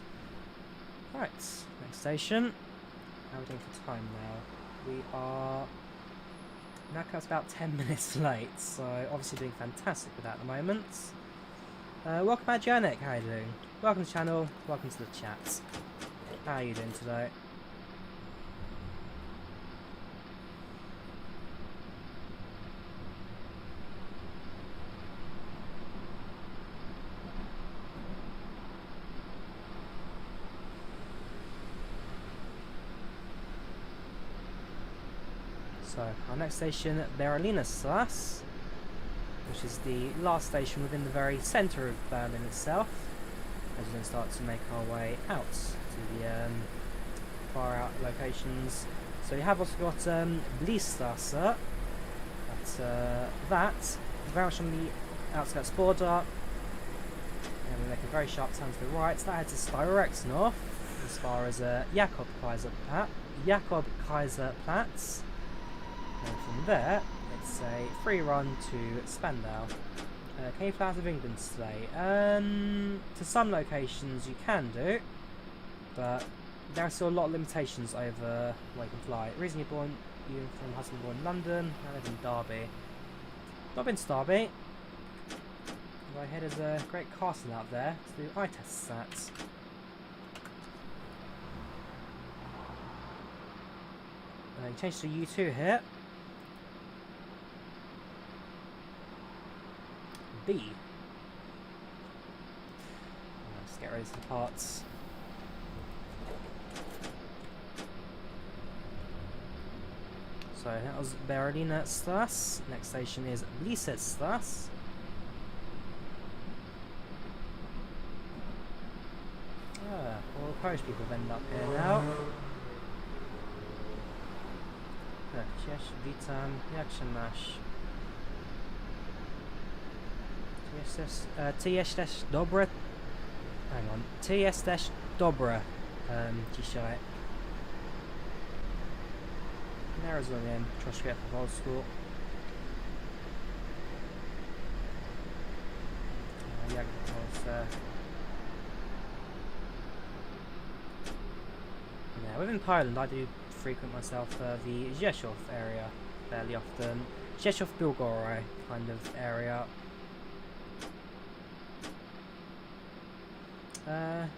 Right, next station. How are we doing for time now? We are now about 10 minutes late, so obviously doing fantastic with that at the moment. Welcome back, Janik. How are you doing? Welcome to the channel. Welcome to the chat. How are you doing today? So, our next station, Berlin Strasse, which is the last station within the very centre of Berlin itself, as we then start to make our way out to the far out locations. So you have also got Bliesstrasse, that very much on the outskirts border, and we make a very sharp turn to the right. That heads us direct north as far as Jakob Kaiser Platz, and from there it's a free run to Spandau. Can you fly out of England today? To some locations you can do, but there are still a lot of limitations over where you can fly. The reason you're from husband born in London, I live in Derby. Not been to Derby, but I hear there's a great castle out there to do eye tests at. You change to U2 here. B. Let's get ready for the parts. So that was Berliner Strasse. Next station is Bliesstrasse. All the Polish people have ended up here now. Cześć, witam, jak się masz? Ty jesteś dobre? Hang on. Ty jesteś dobre dzisiaj. Nie rozumiem troszkę po polsku. Jak w Polsce? Yeah, within Poland I do frequent myself the Rzeszów area fairly often. Rzeszów Białgoraj kind of area.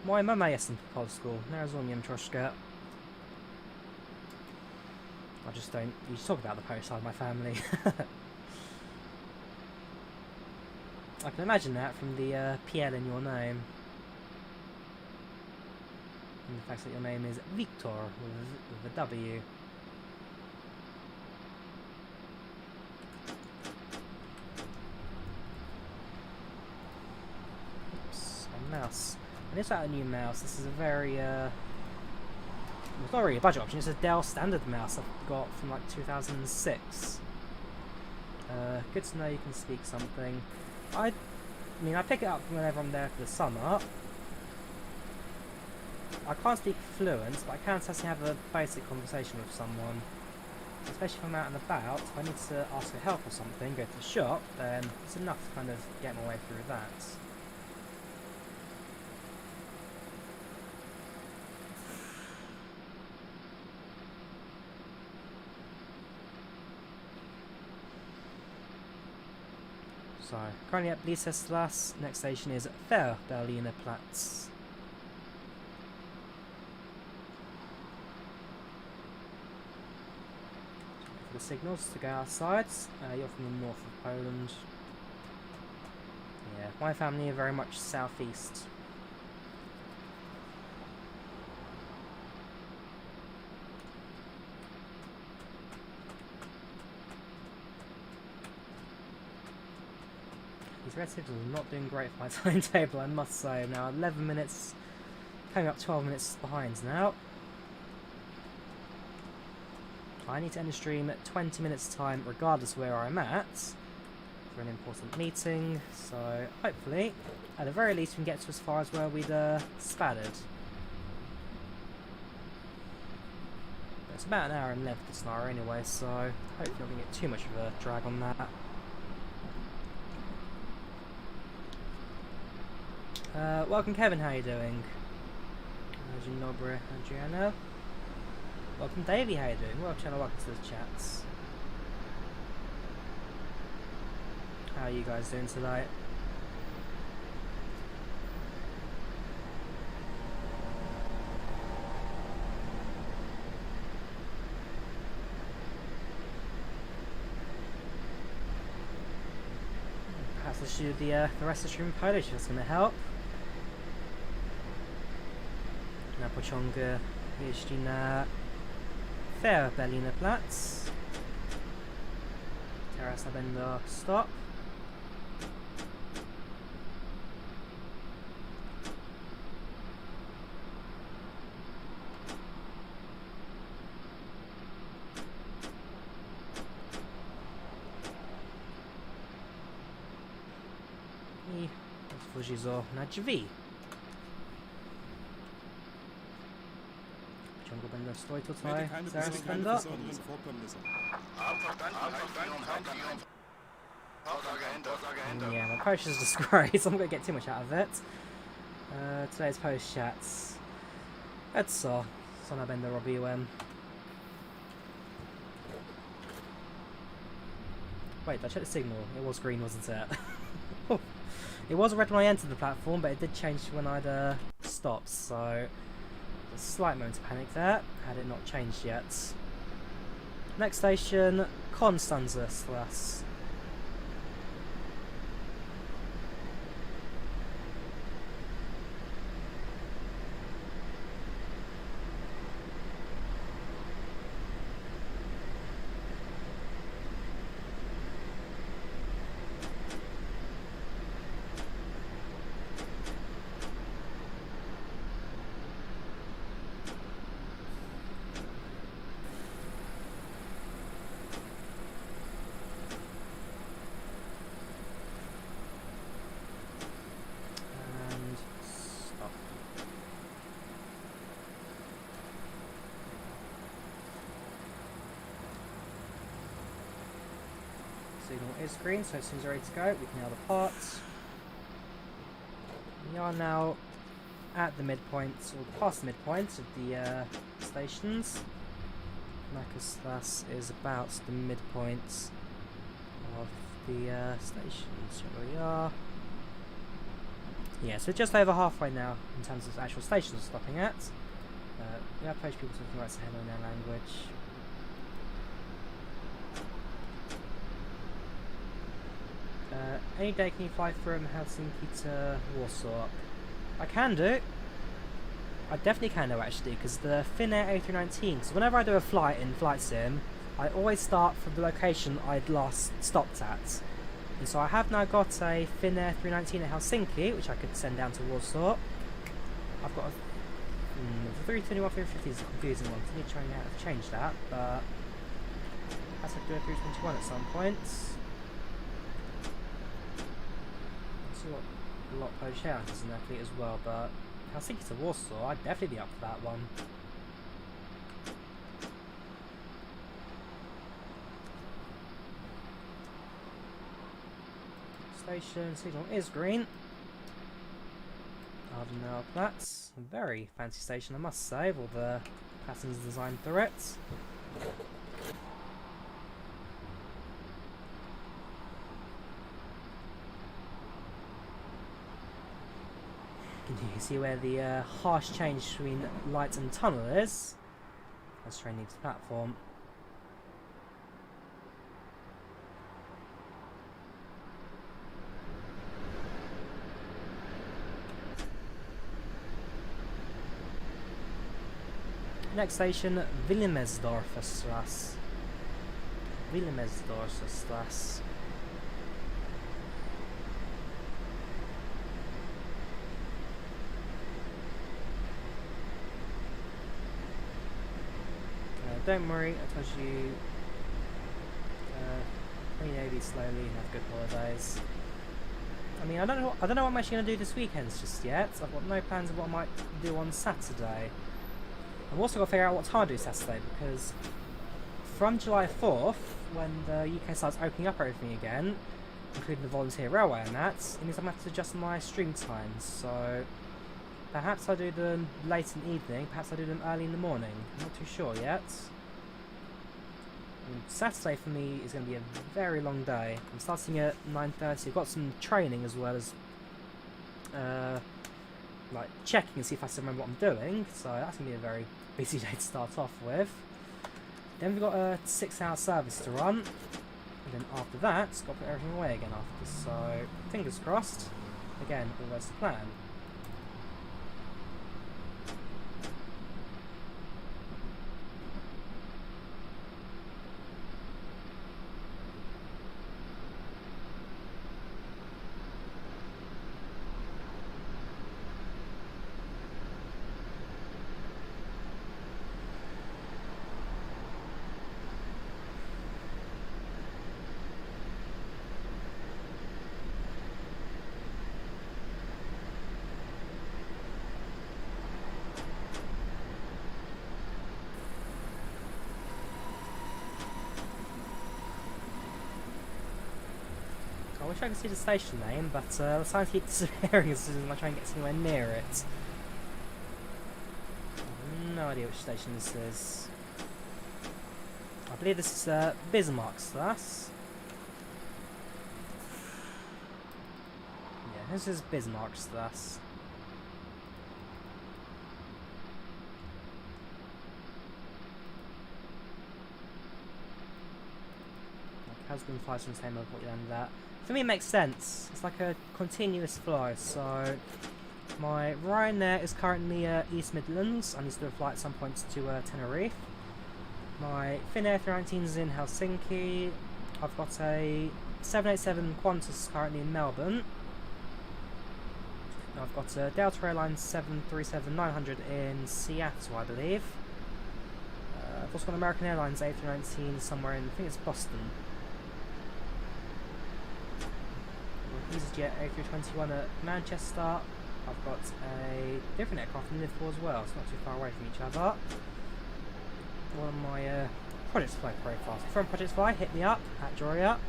Moja mama jestem po polsku, nie rozumiem troszkę. I just don't usually talk about the Polish side of my family. I can imagine that from the PL in your name. And the fact that your name is Victor with a W. Oops, a mouse. And it's not a new mouse, this is a very it's not really a budget option, it's a Dell standard mouse I've got from like 2006. Good to know you can speak something. I mean, I pick it up whenever I'm there for the summer. I can't speak fluent, but I can certainly have a basic conversation with someone. Especially if I'm out and about, if I need to ask for help or something, go to the shop, then it's enough to kind of get my way through that. So, currently at Bliesstrasse, next station is Berliner Platz. For the signals to go outside, you're from the north of Poland. Yeah, my family are very much southeast. These red signals are not doing great for my timetable, I must say. I'm now 11 minutes, coming up 12 minutes behind now. I need to end the stream at 20 minutes time regardless of where I'm at for an important meeting, so hopefully, at the very least, we can get to as far as where we'd spattered. It's about an hour and left this hour anyway, so hopefully not going to get too much of a drag on that. Welcome Kevin, how are you doing? Dzień dobry, Adriano. Welcome Davey, how are you doing? Welcome to the chats. How are you guys doing today? Perhaps I should do the rest of the stream in Polish if that's going to help. Na pociąg jeździ na Berliner Platz. Terrace Lavender stop. I otworzyzo na drzwi. Ciągle będę stoi tutaj, zaraz będę. Yeah, my post is a disgrace. I'm not going to get too much out of it. Today's post chats. Co na będę robiłem. Wait, I checked the signal. It was green, wasn't it? It was red when I entered the platform, but it did change when I'd stopped, so a slight moment of panic there, had it not changed yet. Next station, Konstanzstrasse. Signal is green, so as soon as we're ready to go, we can now depart. We are now at the midpoint, or past the midpoint of the stations. Markusstrasse is about the midpoint of the stations. Here we are. Yeah, so just over halfway now in terms of the actual stations we're stopping at. We have Polish people talking about Sahel in their language. Any day can you fly from Helsinki to Warsaw? I can do. I definitely can do actually, because the Finnair A319, so whenever I do a flight in Flight Sim, I always start from the location I'd last stopped at. And so I have now got a Finnair 319 at Helsinki, which I could send down to Warsaw. I've got a... the 321 350 is a confusing one, so I need to try out to change that, but I have to do a 321 at some point. A lot of Polish houses in their fleet as well, but Helsinki to Warsaw, I'd definitely be up for that one. Station signal is green. Ardenau Platz, a very fancy station I must say, with all the patterns designed through it. You see where the harsh change between light and tunnel is. As train leaves the platform. Next station, Wilhelmsdorfer Strasse. Wilhelmsdorfer Strasse. Don't worry, I told you. Maybe slowly and have good holidays. I mean, I don't know what I'm actually going to do this weekend just yet. I've got no plans of what I might do on Saturday. I've also got to figure out what time I do Saturday, because from July 4th, when the UK starts opening up everything again, including the volunteer railway and that, it means I'm going to have to adjust my stream times. So perhaps I do them late in the evening, perhaps I do them early in the morning. I'm not too sure yet. Saturday for me is going to be a very long day. I'm starting at 9:30. I've got some training as well as like checking and see if I still remember what I'm doing. So that's going to be a very busy day to start off with. Then we've got a 6-hour service to run. And then after that, got to put everything away again after. So fingers crossed. Again, all that's the plan. wish I could see the station name, but the signs keep disappearing as soon as I try and get anywhere near it. No idea which station this is. I believe this is Bismarckstrasse. Yeah, this is Bismarckstrasse. Husband flies from the same airport you landed at. For me, it makes sense. It's like a continuous fly. So, my Ryanair is currently East Midlands. I need to do a flight at some point to Tenerife. My Finnair 319 is in Helsinki. I've got a 787 Qantas currently in Melbourne. I've got a Delta Airlines 737-900 in Seattle, I believe. I've also got American Airlines A319 somewhere in, I think it's Boston. EasyJet A321 at Manchester. I've got a different aircraft in Liverpool as well. It's not too far away from each other. One of my projects fly profiles. From Projects Fly, hit me up at Drawyah.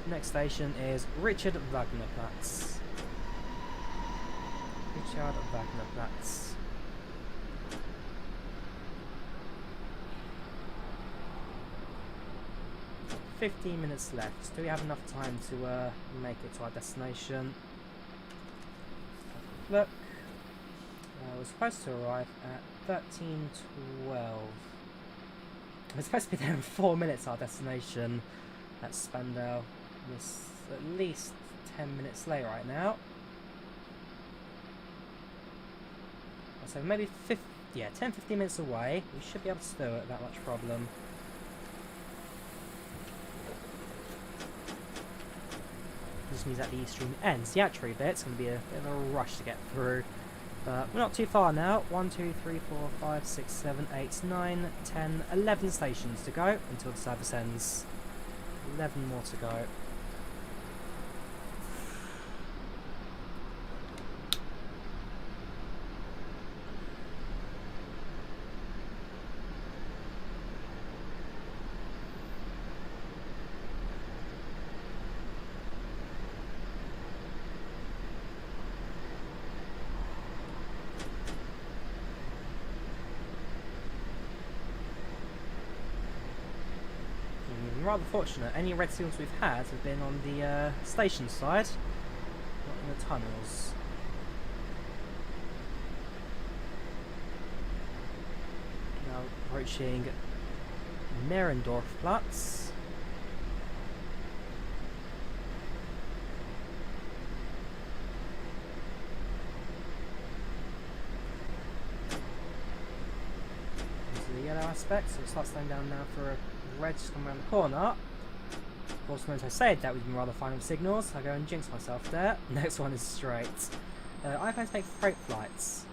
Next station is Richard Wagner Platz. Richard Wagner Platz. 15 minutes left. Do we have enough time to make it to our destination? Look, we're supposed to arrive at 13:12. We're supposed to be there in 4 minutes. Our destination at Spandau. It's at least 10 minutes late right now. So maybe 10-15 minutes away. We should be able to do it without much problem. Just means at the extreme ends. The actual bit's going to be a bit of a rush to get through. But we're not too far now. 1, 2, 3, 4, 5, 6, 7, 8, 9, 10, 11 stations to go until the service ends. 11 more to go. Rather fortunate. Any red signals we've had have been on the station side, not in the tunnels. Now approaching Merendorfplatz. These are the yellow aspects, so it starts slowing down now for a red just come around the corner. Of course, once I said that we've been rather fine with signals, I go and jinx myself there. Next one is straight. I plan to make freight flights.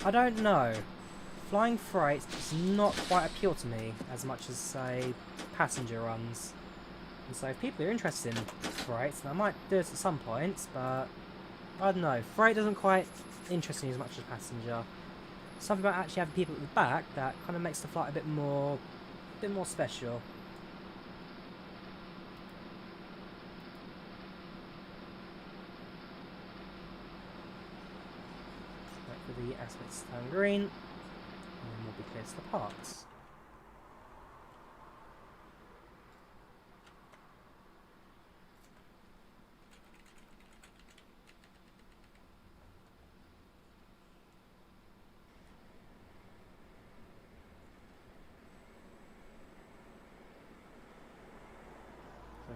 I don't know. Flying freight does not quite appeal to me as much as, say, passenger runs. And so if people are interested in freight, then I might do it at some point, but I don't know. Freight doesn't quite interest me as much as passenger. Something about actually having people at the back that kind of makes the flight a bit more special. Wait for the aspects to turn green, and then we'll be clear to the parts.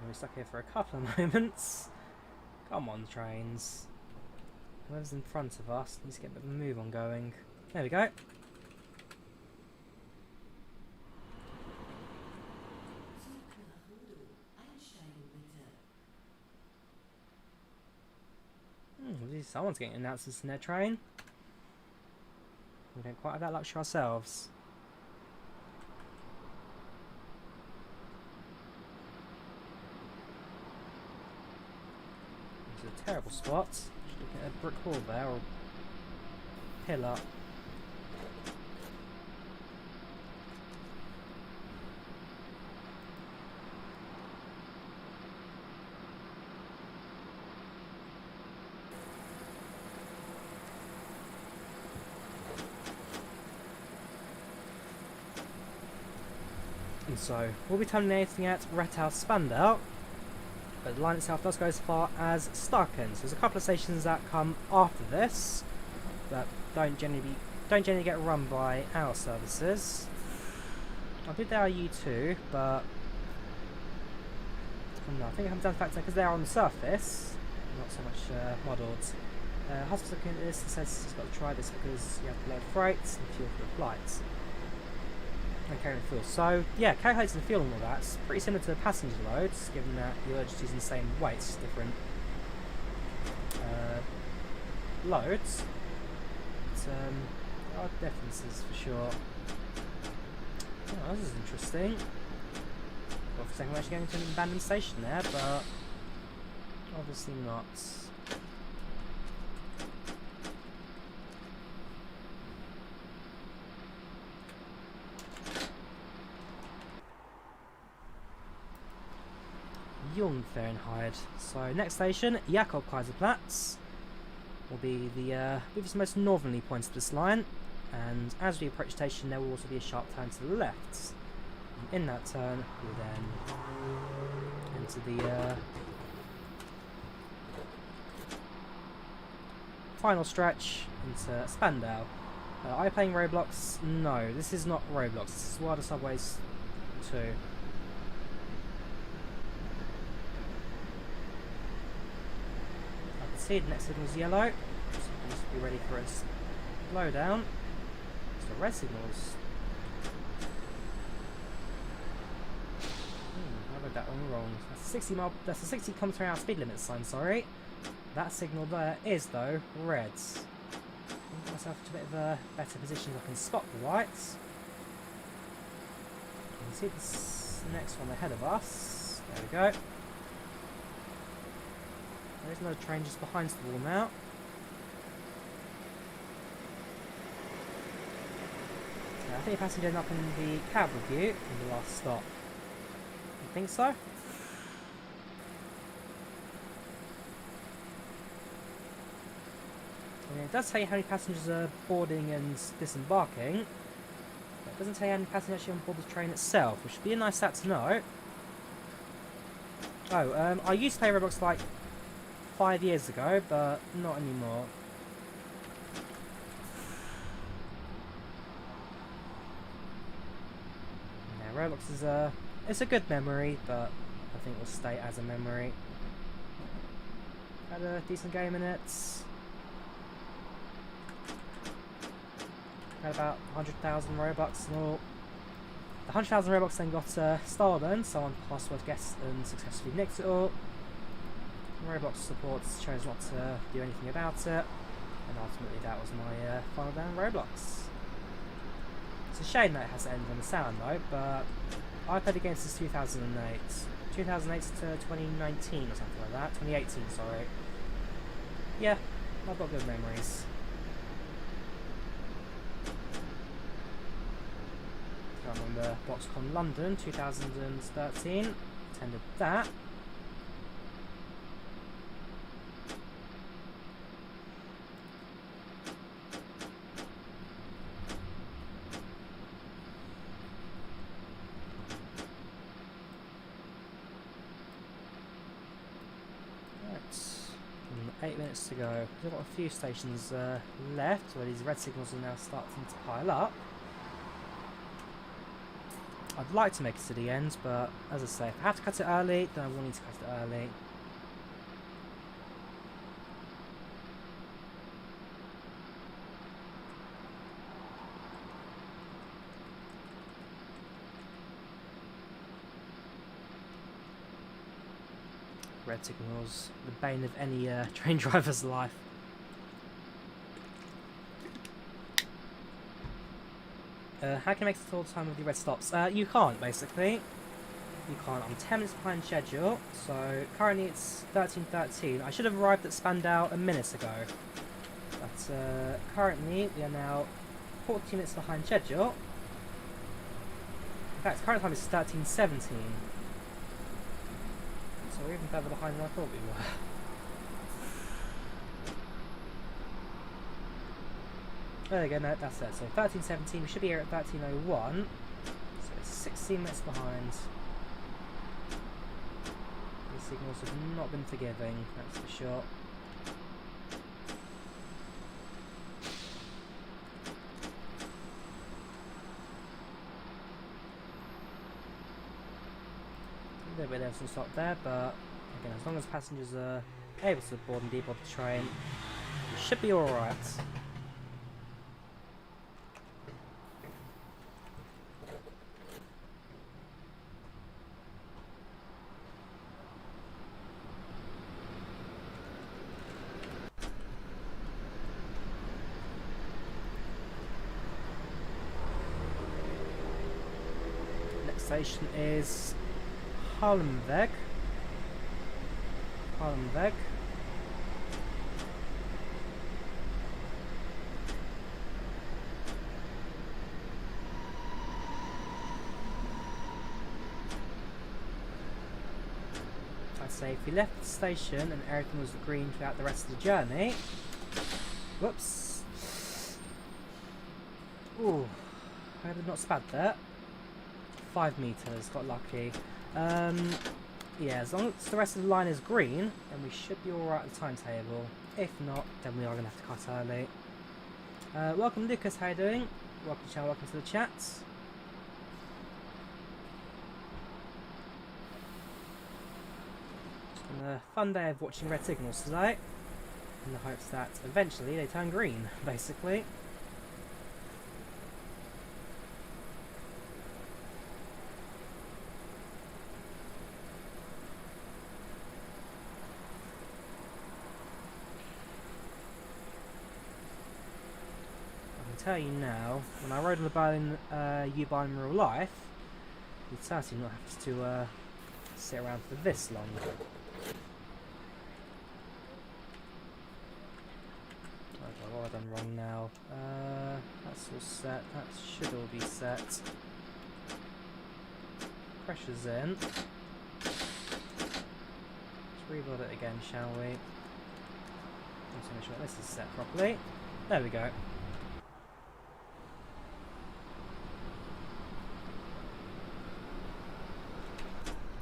We're stuck here for a couple of moments. Come on, trains. Whoever's in front of us needs to get a bit of a move on going. There we go. Someone's getting announcements in their train. We don't quite have that luxury ourselves. A terrible spot. Just looking at a brick wall there, or pillar. 1, And so we'll be terminating at Rudow Spandau, but the line itself does go as far as Starken. So there's a couple of stations that come after this that don't generally get run by our services. I believe they are U2, but no, I think it comes down to the fact that because they are on the surface, not so much modelled. Hospital looking at this and says he's got to try this because you have to load freights and fuel for the flights. And carrying fuel. So yeah, calculating the fuel and all that's pretty similar to the passenger loads, given that you're just using the same weights, different loads. But there are differences for sure. Oh, this is interesting. Well, for a second, we're actually going to an abandoned station there, but obviously not. Fahrenheit. So next station, Jakob Kaiserplatz, will be the most northerly point of this line, and as we approach the station there will also be a sharp turn to the left. And in that turn we'll then enter the final stretch into Spandau. Are you playing Roblox? No, this is not Roblox, this is Wider Subways 2. The next signal is yellow, so we must be ready for its blow down. So red signals. I read that one wrong. That's a 60 mile. That's a 60 km/h speed limit sign. Sorry. That signal there is though red. I'll get myself to a bit of a better position so I can spot the whites. You can see this next one ahead of us. There we go. There's another train just behind the wall now. Yeah, I think the passenger ended up in the cab with you in the last stop. You think so? And it does tell you how many passengers are boarding and disembarking. But it doesn't tell you how many passengers actually on board the train itself, which would be a nice stat to know. Oh, I used to play Roblox like 5 years ago, but not anymore. Yeah, Roblox is it's a good memory, but I think it will stay as a memory. Had a decent game in it. Had about 100,000 Robux and all. The 100,000 Robux then got stolen, so on password guessed and successfully nicked it all. Roblox supports chose not to do anything about it, and ultimately that was my final down Roblox. It's a shame that it has to end on the sound though, but I played the game since 2008. 2008 to 2019 or something like that. 2018, sorry. Yeah, I've got good memories. I remember BoxCon London 2013, attended that. Right, 8 minutes to go. We've got a few stations left where these red signals are now starting to pile up. I'd like to make it to the end, but as I say, if I have to cut it early, then I will need to cut it early. Red signals, the bane of any train driver's life. How can I make it all the time with the red stops? You can't, basically. You can't. I'm 10 minutes behind schedule, so currently it's 13:13. I should have arrived at Spandau a minute ago. But currently we are now 14 minutes behind schedule. In fact, current time is 13:17. So we're even further behind than I thought we were. There we go, no, that's it. So 13:17, we should be here at 13:01. So it's 16 minutes behind. These signals have not been forgiving, that's for sure. A little bit of some stop there, but again, as long as passengers are able to board and deboard the train, it should be alright. Next station is Halmweg. I'd say if we left the station and everything was green throughout the rest of the journey. Whoops. Ooh, I did not spad that. 5 meters, got lucky. Yeah, as long as the rest of the line is green, then we should be alright at the timetable. If not, then we are going to have to cut early. Welcome Lucas, how you doing? Welcome to the channel, welcome to the chat. It's been a fun day of watching red signals today, in the hopes that eventually they turn green, basically. Tell you now, when I rode on the Berlin U-Bahn in real life, you'd certainly not have to sit around for this long. What have I done wrong now? That's all set, that should all be set. Pressure's in. Let's rebuild it again, shall we? Just make sure this is set properly. There we go.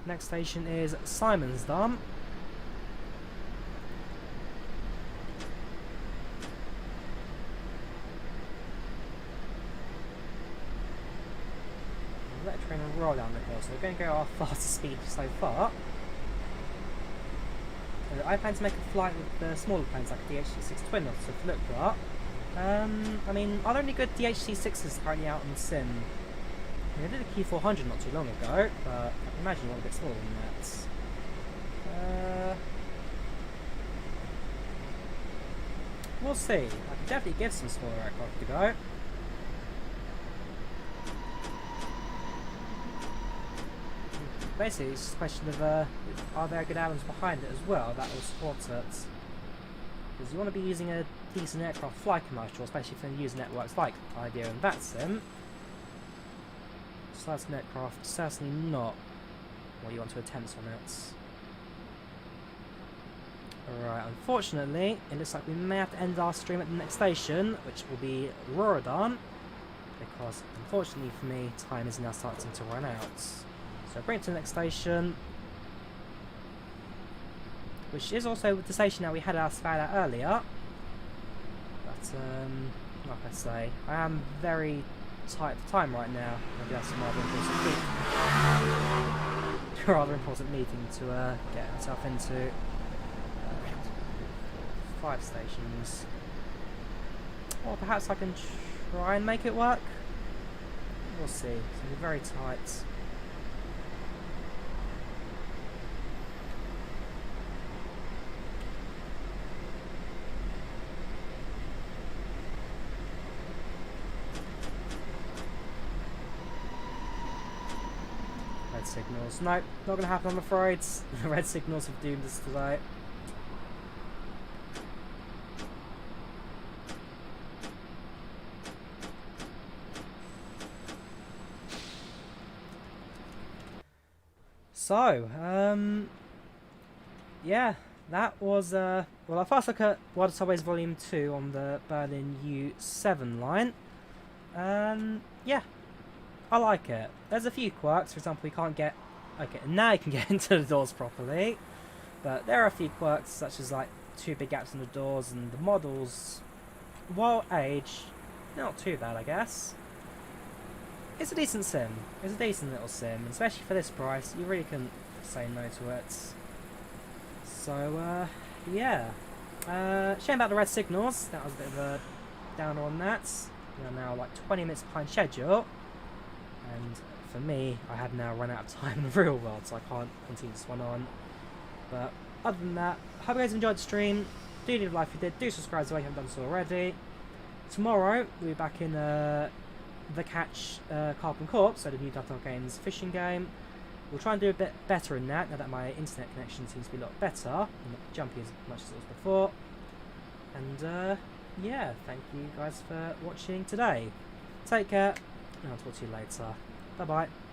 Next station is Simonsdam. Let the train roll down the hill, so we're going to go our fastest speed so far. I plan to make a flight with the smaller planes like a DHC-6 Twin to look for. I mean, are there any good DHC-6s currently out on the sim? I did a Q400 not too long ago, but I can imagine one a bit smaller than that. We'll see. I can definitely give some smaller aircraft to go. Basically, it's just a question of are there good add-ons behind it as well that will support it? Because you want to be using a decent aircraft fly commercial, especially if you're using networks like IDEO and VATSIM. That's an aircraft, certainly not what you want to attempt on it. Alright, unfortunately, it looks like we may have to end our stream at the next station, which will be Rudow, because unfortunately for me, time is now starting to run out. So bring it to the next station, which is also the station that we had our spad at earlier. But, like I say, I am very tight for time right now. Maybe that's a rather important meeting to get myself into. 5 stations. Or perhaps I can try and make it work. We'll see. It's going to be very tight. Signals. Nope, not going to happen, I'm afraid. The red signals have doomed us today. So, yeah, that was, well, our first look at World of Subways Volume 2 on the Berlin U7 line. Yeah. I like it. There's a few quirks. For example, you can't get... Okay, now you can get into the doors properly. But there are a few quirks, such as like 2 big gaps in the doors, and the models, while aged, not too bad, I guess. It's a decent sim. It's a decent little sim, especially for this price. You really couldn't say no to it. So, yeah. Shame about the red signals. That was a bit of a downer on that. We are now like 20 minutes behind schedule. And for me, I have now run out of time in the real world, so I can't continue this one on. But other than that, hope you guys enjoyed the stream. Do leave a like if you did. Do subscribe if you haven't done so already. Tomorrow, we'll be back in the Catch Carbon Corp, so the new Telltale Games fishing game. We'll try and do a bit better in that, now that my internet connection seems to be a lot better, and not jumpy as much as it was before. And yeah, thank you guys for watching today. Take care, and I'll talk to you later. Bye bye.